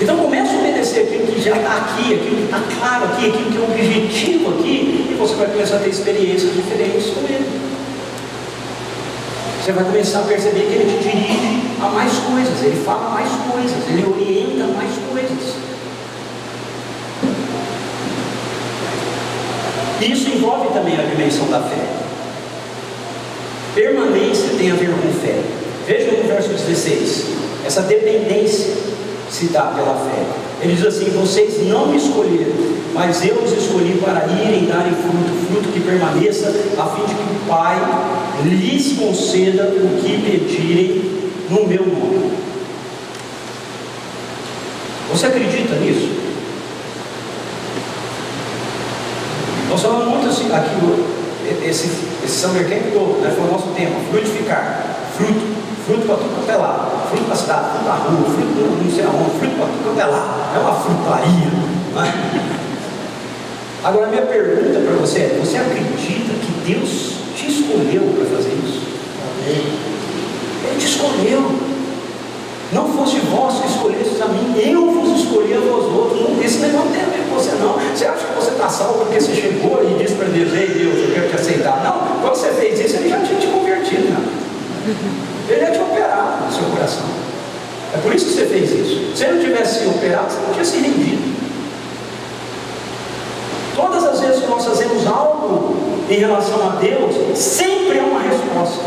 Então comece a obedecer aquilo que já está aqui, aquilo que está claro aqui, aquilo que é objetivo aqui, e você vai começar a ter experiências diferentes com Ele. Você vai começar a perceber que Ele te dirige a mais coisas, Ele fala mais coisas, Ele orienta mais coisas. E isso envolve também a dimensão da fé. Permanência tem a ver com fé. Veja no verso 16, essa dependência se dá pela fé. Ele diz assim: vocês não me escolheram, mas eu os escolhi para irem darem fruto que permaneça, a fim de que o Pai lhes conceda o que pedirem no meu nome. Você acredita nisso? Nós falamos muito assim, aqui, esse Summer Camp, né, foi o nosso tema: frutificar, fruto para tudo quanto é lá, fruto para a cidade, fruto para a rua, fruto não sei aonde, fruto para tudo quanto é lá, é uma frutaria. Né? Agora, minha pergunta para você é: você acredita que Deus te escolheu para fazer isso? Ele te escolheu. Não fosse vós que escolhestes a mim, eu vos escolhi a vós outros. Esse negócio não tem a ver com você, não. Você acha que você está salvo porque você chegou e disse para Deus: ei Deus, eu quero te aceitar? Não, quando você fez isso, Ele já tinha te convertido, né? Ele ia te operar no seu coração. É por isso que você fez isso. Se Ele não tivesse sido operado, você não tinha se rendido. Todas as vezes que nós fazemos algo em relação a Deus, sempre é uma resposta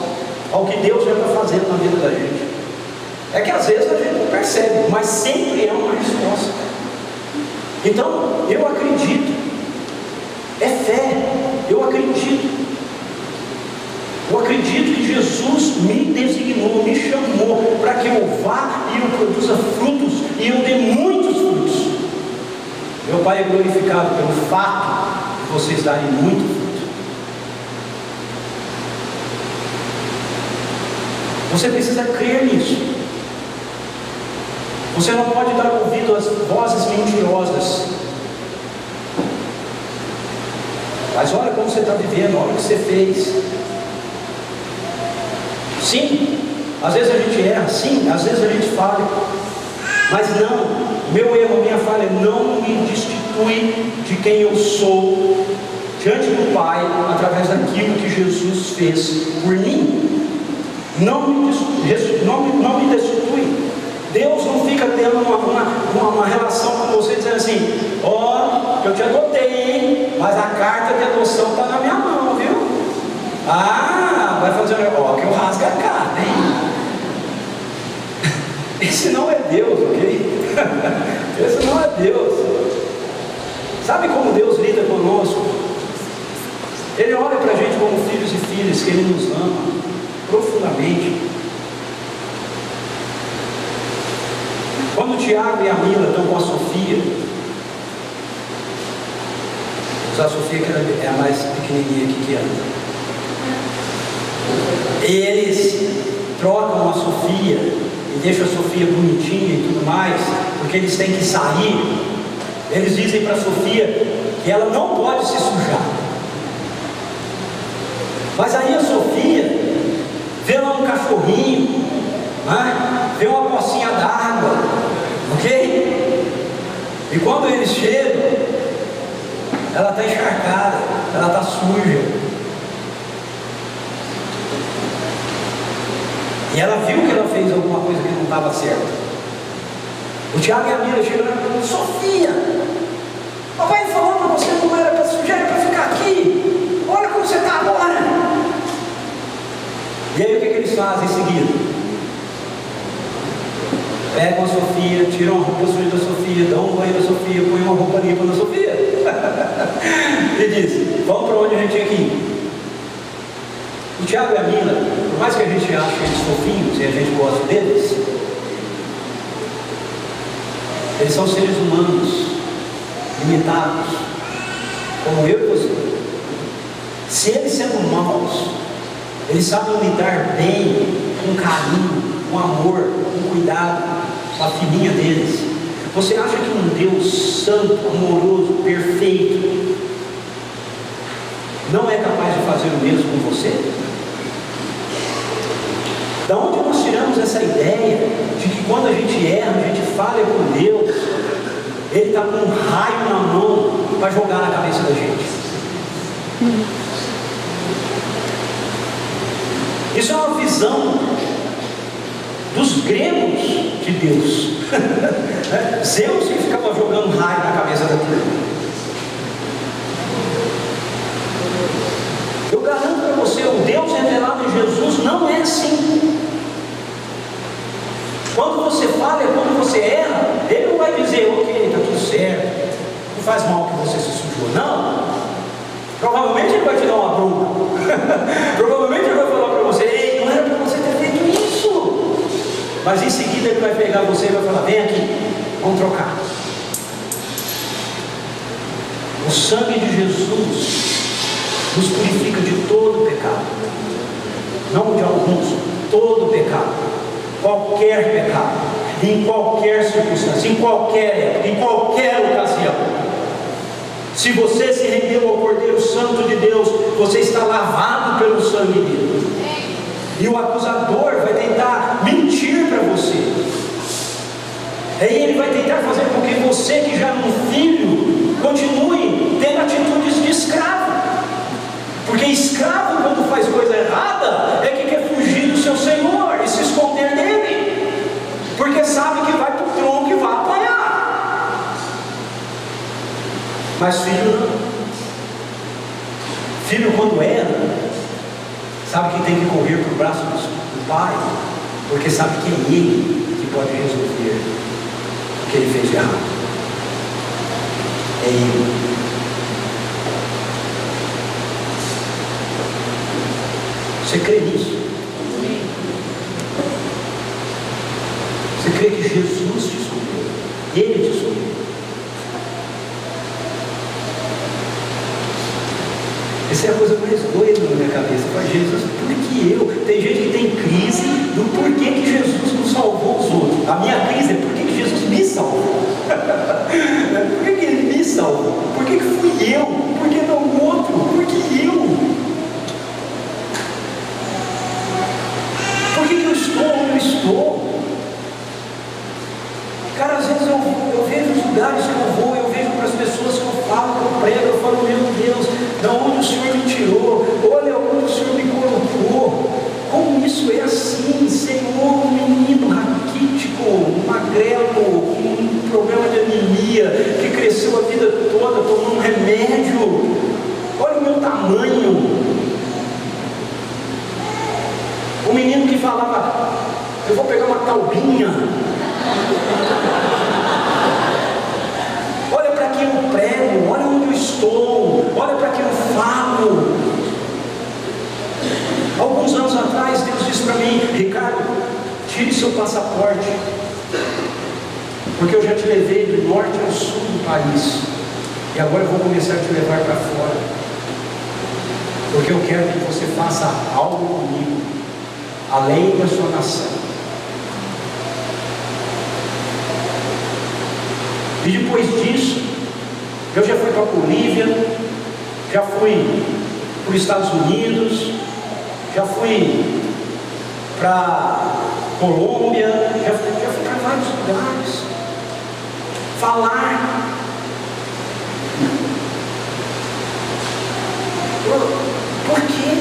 ao que Deus já está fazendo na vida da gente. É que às vezes a gente não percebe, mas sempre é uma resposta. Então, eu acredito. É fé. Eu acredito. Eu acredito que Jesus me designou, me chamou para que eu vá e eu produza frutos, e eu dê muitos frutos. Meu Pai é glorificado pelo fato de vocês darem muito fruto. Você precisa crer nisso. Você não pode dar ouvido às vozes mentirosas. Mas olha como você está vivendo, olha o que você fez. Sim, às vezes a gente erra, sim, às vezes a gente falha. Mas não, meu erro, minha falha não me destitui de quem eu sou diante do Pai, através daquilo que Jesus fez por mim. Não me destitui. Deus não fica tendo uma relação com você dizendo assim: ó, eu te adotei, hein? Mas a carta de adoção está na minha mão, viu? Ah, vai fazer ó, que eu rasgo a carta, hein? Esse não é Deus, ok? Esse não é Deus. Sabe como Deus lida conosco? Ele olha para a gente como filhos e filhas, que Ele nos ama profundamente. Quando o Tiago e a Mila estão com a Sofia, a Sofia que é a mais pequenininha aqui que anda. Eles trocam a Sofia e deixam a Sofia bonitinha e tudo mais, porque eles têm que sair. Eles dizem para a Sofia que ela não pode se sujar. Mas aí a Sofia vê lá um cachorrinho, né? Vê uma pocinha d'água, ok? E quando eles chegam, ela está encharcada, ela está suja. E ela viu que ela fez alguma coisa que não estava certa. O Tiago e a Mira chegam lá e falam: Sofia, papai falou para você que não era para sujar, era para ficar aqui. Olha como você está agora. E aí o que eles fazem em seguida? Pegam a Sofia, tiram a roupa suja da Sofia, dão um banho da Sofia, põem uma roupa limpa na Sofia. E diz: vamos para onde a gente tinha que ir. O Tiago e a Mila, por mais que a gente ache eles fofinhos e a gente goste deles, eles são seres humanos, limitados, como eu e você. Se eles sendo maus, eles sabem lidar bem, com carinho, com amor, com cuidado, com a filhinha deles. Você acha que um Deus santo, amoroso, perfeito, não é capaz de fazer o mesmo com você? Da onde nós tiramos essa ideia de que quando a gente erra, a gente falha com Deus, Ele está com um raio na mão para jogar na cabeça da gente? Isso é uma visão dos gregos de Deus. Zeus que ficava jogando raio na cabeça da turma. Eu garanto para você, o Deus revelado em Jesus não é assim. Quando você falha, quando você erra, Ele não vai dizer: ok, está tudo certo, não faz mal que você se sujou. Não. Provavelmente Ele vai te dar uma bronca. Provavelmente Ele vai falar para você: ei, não era para você ter feito isso. Mas em seguida Ele vai pegar você e vai falar: vem aqui, vamos trocar. O sangue de Jesus nos purifica de todo pecado, não de alguns, todo pecado, qualquer pecado, em qualquer circunstância, em qualquer época, em qualquer ocasião. Se você se rendeu ao Cordeiro Santo de Deus, você está lavado pelo sangue dele. E o acusador vai tentar mentir para você. Aí ele vai tentar fazer com que você, que já é um filho, continue tendo atitudes de escravo. Porque escravo, quando faz coisa errada, é que quer fugir do seu Senhor e se esconder dele, porque sabe que vai para o tronco e vai apanhar. Mas filho não. Filho, quando erra, sabe que tem que correr para o braço do pai, porque sabe que é ele que pode resolver o que ele fez de errado. É ele. Você crê nisso? Você crê que Jesus te salvou? Ele te salvou? Essa é a coisa mais doida na minha cabeça. Fala: Jesus, por que eu? Tem gente que tem crise do porquê que Jesus não salvou os outros. A minha crise é por que Jesus me salvou. Por que Ele me salvou? Por que fui eu? Por que não o outro? Por que eu? Por que eu estou onde eu estou? Cara, às vezes eu vejo os lugares que eu vou, eu vejo para as pessoas que eu falo, que eu prego, eu falo: meu Deus, da onde o Senhor me tirou? Olha onde o Senhor me colocou. Como isso é assim, Senhor? Um menino raquítico, magrelo, com um problema de anemia, que cresceu a vida toda tomando um remédio. Olha o meu tamanho. O menino que falava: eu vou pegar uma taubinha. Olha para quem eu prego, olha onde eu estou, olha para quem eu falo. Alguns anos atrás, Deus disse para mim: Ricardo, tire seu passaporte, porque eu já te levei do norte ao sul do país, e agora eu vou começar a te levar para fora. porque eu quero que você faça algo comigo, além da sua nação. E depois disso, eu já fui para a Bolívia, já fui para os Estados Unidos, já fui para Colômbia, já fui para vários lugares, falar. Por quê?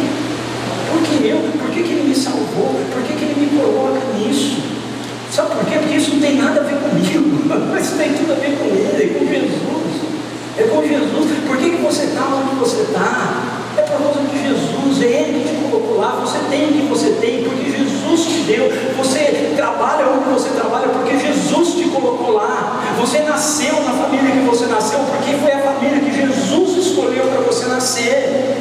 Por que ele me salvou? Por que ele me coloca nisso? Sabe por quê? Porque isso não tem nada a ver comigo, mas tem tudo a ver com Ele, é com Jesus. É com Jesus. Por que você está onde você está? É por causa de Jesus, é Ele que te colocou lá. Você tem o que você tem, porque Jesus te deu. Você trabalha onde você trabalha, porque Jesus te colocou lá. Você nasceu na família que você nasceu, porque foi a família que Jesus escolheu para você nascer.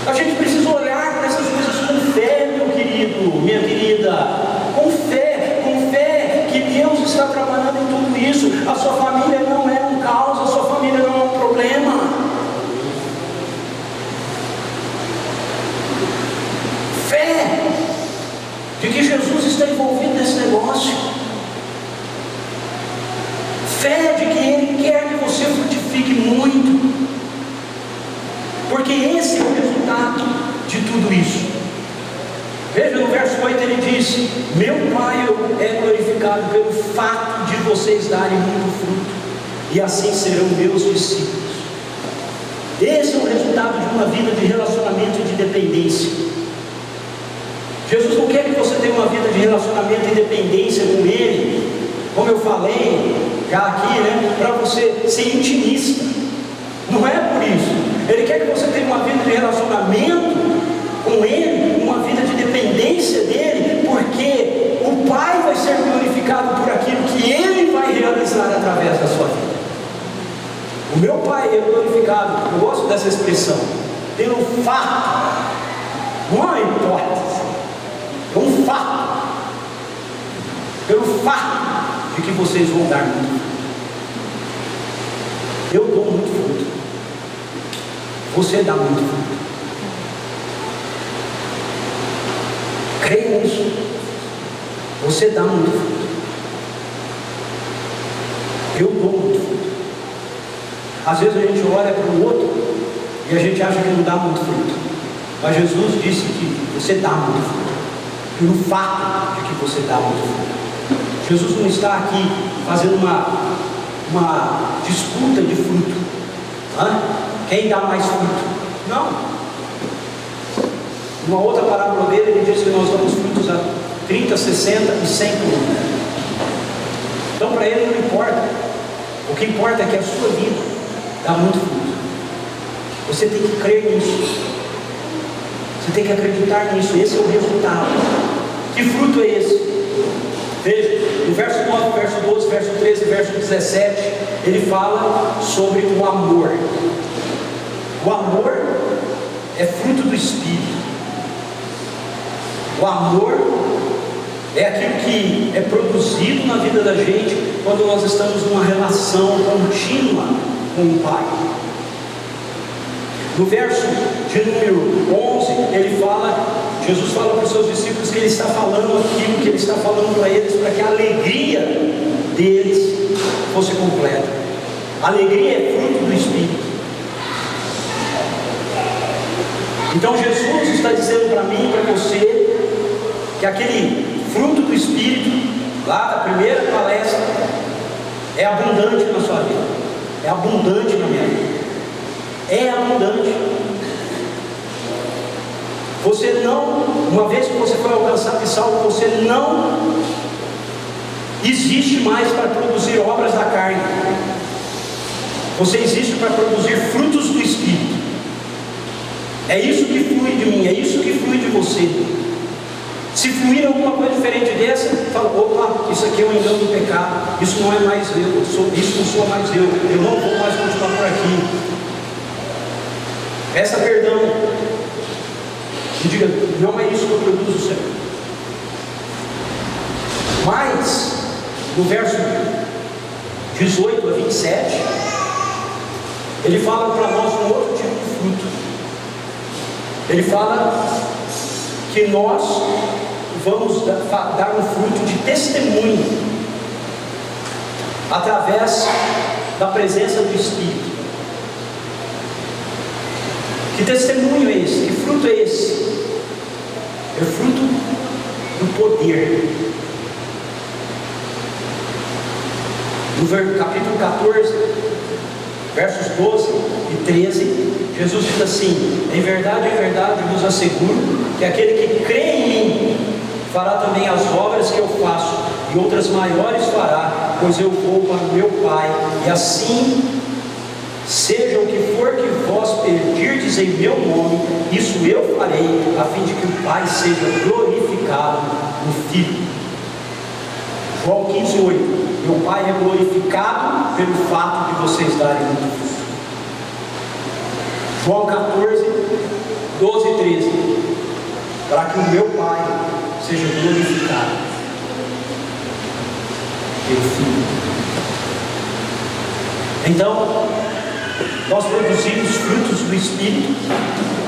A gente precisa olhar para essas coisas com fé, meu querido, minha querida. Com fé que Deus está trabalhando em tudo isso. A sua família não é um caos, a sua família não é um problema. Fé de que Jesus está envolvido nesse negócio. Fé de que Ele quer que você frutifique muito, porque esse é o resultado de tudo isso. Veja no verso 8, ele diz: meu Pai é glorificado pelo fato de vocês darem muito fruto, e assim serão meus discípulos. Esse é o resultado de uma vida de relacionamento e de dependência. Jesus não quer que você tenha uma vida de relacionamento e dependência com Ele, como eu falei já aqui, para você ser intimista. Não é por isso. Ele quer que você tenha uma vida de relacionamento com Ele, uma vida de dependência dEle, porque o Pai vai ser glorificado por aquilo que Ele vai realizar através da sua vida. O meu Pai é glorificado, eu gosto dessa expressão, pelo fato, não é uma hipótese, é um fato, pelo fato de que vocês vão dar muito fruto. Eu dou muito fruto, você dá muito fruto. Creia nisso. Você dá muito fruto. Eu dou muito fruto. Às vezes a gente olha para o outro e a gente acha que não dá muito fruto. Mas Jesus disse que você dá muito fruto. Pelo fato de que você dá muito fruto. Jesus não está aqui fazendo uma disputa de fruto. Quem dá mais fruto? Não. Uma outra parábola dele, ele diz que nós damos frutos a 30, 60 e 100 por um. Então para ele não importa. O que importa é que a sua vida dá muito fruto. Você tem que crer nisso. Você tem que acreditar nisso. Esse é o resultado. Que fruto é esse? Veja, no verso 9, verso 12, verso 13, verso 17, ele fala sobre o amor. O amor é fruto do Espírito. O amor é aquilo que é produzido na vida da gente quando nós estamos numa relação contínua com o Pai. No verso de número 11, Jesus fala para os seus discípulos que Ele está falando aquilo que Ele está falando para eles, para que a alegria deles fosse completa. A alegria é fruto do Espírito. Então Jesus está dizendo para mim e para você que aquele fruto do Espírito, lá da primeira palestra, é abundante na sua vida, é abundante na minha vida, é abundante. Você não, uma vez que você foi alcançado e salvo, você não existe mais para produzir obras da carne, você existe para produzir frutos do Espírito. É isso que flui de mim, é isso que flui de você. Se fluir alguma coisa diferente dessa, fala: opa, isso aqui é um engano do pecado, isso não é mais eu, isso não sou mais eu não vou mais continuar por aqui. Peça perdão e diga: não é isso que eu produzo, Senhor. Mas no verso 18 a 27, Ele fala para nós um outro tipo de fruto. Ele fala que nós vamos dar um fruto de testemunho através da presença do Espírito. Que testemunho é esse? Que fruto é esse? É fruto do poder. No capítulo 14, versos 12 e 13, Jesus diz assim: em verdade, vos asseguro que aquele que crê em mim fará também as obras que eu faço, e outras maiores fará, pois eu vou para o meu Pai, e assim seja o que for que vós pedirdes em meu nome, isso eu farei, a fim de que o Pai seja glorificado no Filho. João 15:8. Meu Pai é glorificado pelo fato de vocês darem muito fruto. João 14, 12 e 13. Para que o meu Pai seja glorificado pelo Filho. Então, nós produzimos frutos do Espírito,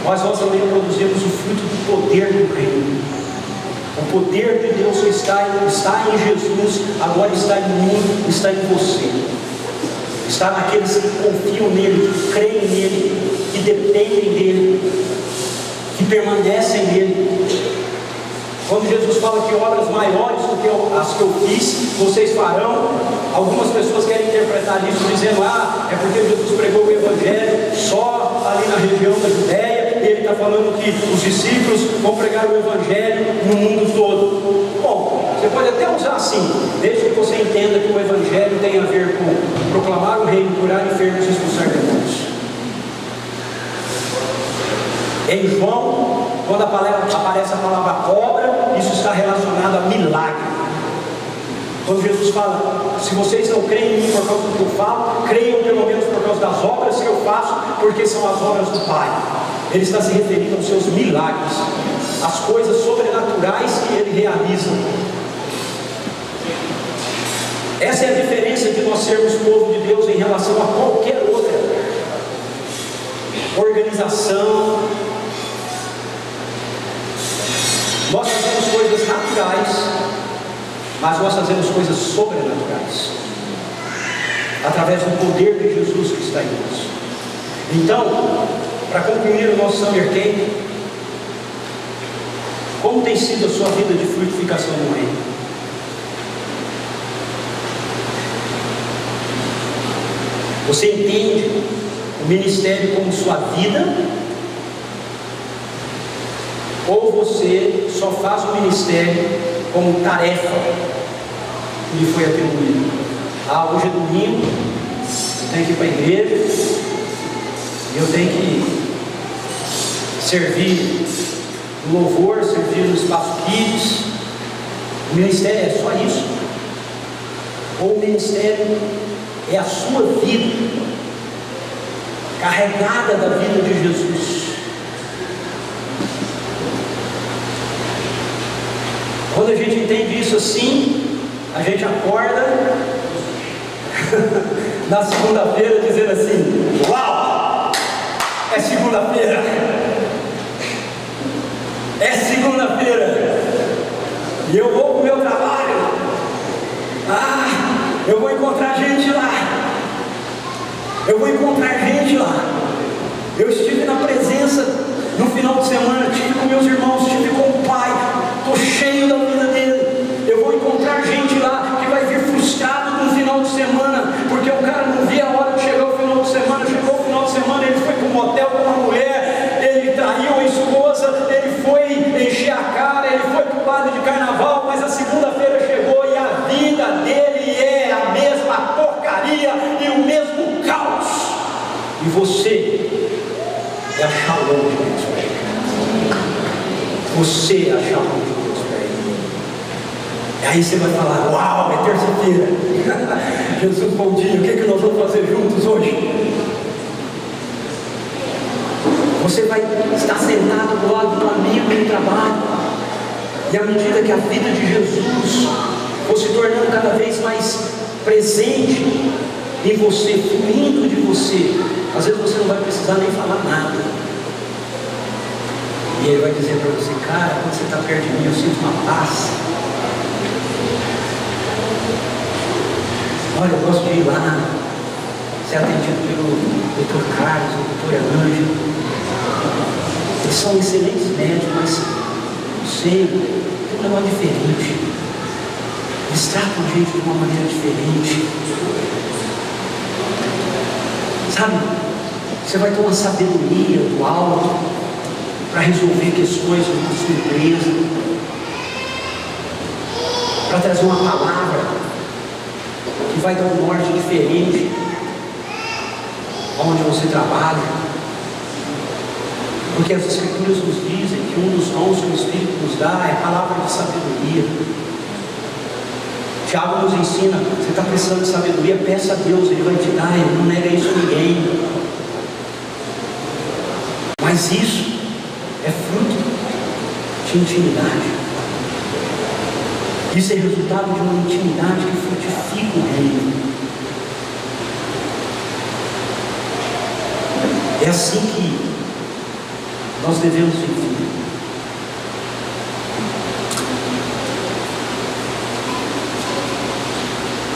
mas nós também produzimos o fruto do poder do reino. O poder de Deus está em Jesus, agora está em mim, está em você. Está naqueles que confiam nele, que creem nele, que dependem dele, que permanecem nele. Quando Jesus fala que obras maiores do que as que eu fiz, vocês farão, algumas pessoas querem interpretar isso dizendo: é porque Jesus pregou o Evangelho só ali na região da Judéia, e ele está falando que os discípulos vão pregar o Evangelho no mundo todo. Bom, você pode até usar assim, desde que você entenda que o Evangelho tem a ver com proclamar o reino, curar enfermos e expulsar demônios. Em João, quando aparece a palavra obra, isso está relacionado a milagre. Quando Jesus fala: se vocês não creem em mim por causa do que eu falo, creiam pelo menos por causa das obras que eu faço, porque são as obras do Pai. Ele está se referindo aos seus milagres, às coisas sobrenaturais que ele realiza. Essa é a diferença de nós sermos povo de Deus em relação a qualquer outra organização. Nós fazemos coisas naturais, mas nós fazemos coisas sobrenaturais através do poder de Jesus que está em nós. Então, para concluir o nosso Summer Camp, como tem sido a sua vida de frutificação no reino? Você entende o ministério como sua vida? Ou você só faz o ministério como tarefa que lhe foi atribuída? Hoje é domingo, eu tenho que ir para a igreja, eu tenho que servir no louvor, servir no espaço kids. O ministério é só isso? Ou o ministério é a sua vida, carregada da vida de Jesus? Quando a gente entende isso assim, a gente acorda na segunda-feira dizendo assim: uau, é segunda-feira, é segunda-feira, e eu vou para o meu trabalho, eu vou encontrar gente lá, eu estive na presença no final de semana, estive com meus irmãos, estive com o pai, estou cheio da vida dele. Eu vou encontrar gente lá que vai vir frustrado no final de semana, porque o cara não via a hora de chegar o final de semana. Chegou o final de semana, ele foi para um motel com uma mulher, ele traiu a esposa, ele foi encher a cara, ele foi para o baile de carnaval, mas a segunda-feira chegou e a vida dele é a mesma porcaria e o mesmo caos. E você é a Shalom de Deus para ele. Você é a Shalom de Deus para ele. E aí você vai falar: uau, é terça-feira. Jesus, bom dia, o que é que nós vamos fazer juntos hoje? Você vai estar sentado do lado do amigo no trabalho, e à medida que a vida de Jesus for se tornando cada vez mais presente em você, fluindo de você, Às vezes você não vai precisar nem falar nada. E Ele vai dizer para você: cara, quando você está perto de mim, eu sinto uma paz. Olha, eu gosto de ir lá, ser atendido pelo Dr. Carlos, a doutora Ângela. Eles são excelentes médicos, mas não sei, tem um negócio diferente. Eles tratam a gente de uma maneira diferente. Sabe, você vai ter uma sabedoria do alto para resolver questões de sua empresa, para trazer uma palavra que vai dar um norte diferente onde você trabalha. Porque as Escrituras nos dizem que um dos dons que o Espírito nos dá é a palavra de sabedoria. Tiago nos ensina: você está precisando de sabedoria, peça a Deus, Ele vai te dar, Ele não nega isso a ninguém. Mas isso é fruto de intimidade. Isso é resultado de uma intimidade que frutifica o reino. É assim que nós devemos viver.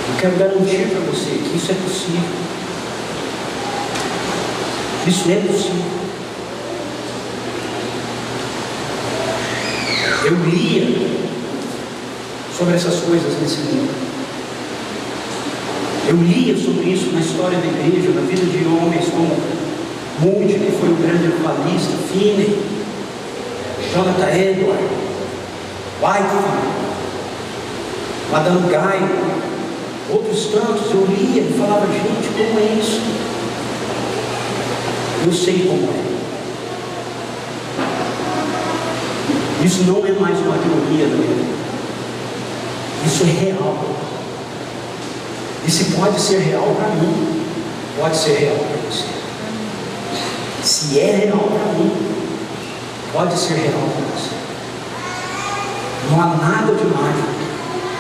Eu quero garantir para você que isso é possível. Isso é possível. Eu lia sobre essas coisas nesse livro. Eu lia sobre isso na história da igreja, na vida de homens como Moody, que foi o grande evangelista, Finney, Jonathan Edwards, Whitefield, Madame Guy, outros tantos. Eu lia e falava: gente, como é isso? Eu sei como é. Isso não é mais uma teoria, não é? Isso é real. E se pode ser real para mim, pode ser real para você. Se é real para mim, pode ser real para você. Não há nada de mágico,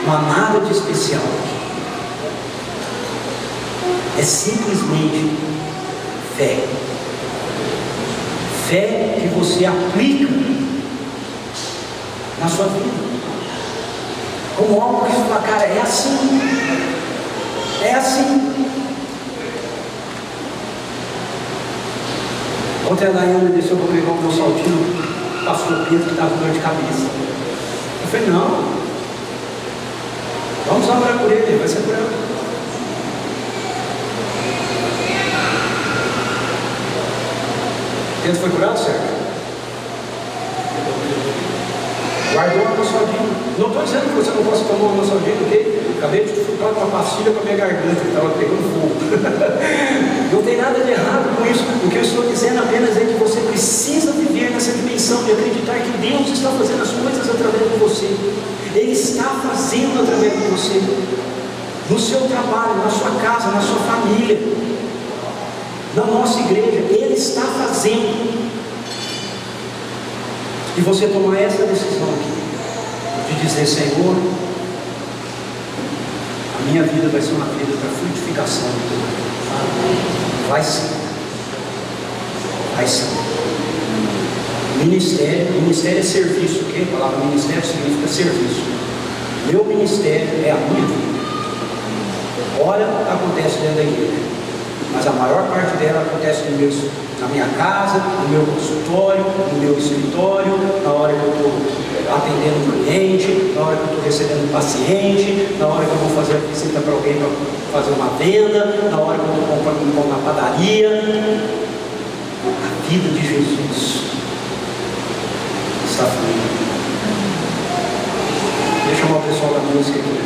não há nada de especial aqui. É simplesmente fé. Fé que você aplica na sua vida. Como algo que você fala: cara, é assim. É assim. Ontem a Daiane desceu para pegar o meu saltinho, o pastor Pedro, que estava com dor de cabeça. Eu falei: não, vamos orar por ele, vai ser curado. Pedro foi curado, certo? Guardou a noçaldinha. Não estou dizendo que você não possa tomar uma noçaldinha, porque acabei de frutrar uma pastilha para minha garganta, que estava pegando fogo. Não tem nada de errado com isso. O que eu estou dizendo apenas é que você precisa viver nessa dimensão de acreditar que Deus está fazendo as coisas através de você. Ele está fazendo através de você. No seu trabalho, na sua casa, na sua família, na nossa igreja, Ele está fazendo. E você tomar essa decisão aqui, de dizer: Senhor, a minha vida vai ser uma vida para frutificação. Vai ser. Vai ser. Ministério é serviço, ok? A palavra ministério significa serviço. Meu ministério é a minha vida. Ora, acontece dentro da igreja, mas a maior parte dela acontece na minha casa, no meu consultório, no meu escritório, na hora que eu estou atendendo um cliente, na hora que eu estou recebendo um paciente, na hora que eu vou fazer a visita para alguém para fazer uma venda, na hora que eu estou comprando um pão na padaria. A vida de Jesus está fluindo. Deixa eu chamar o pessoal da música aqui.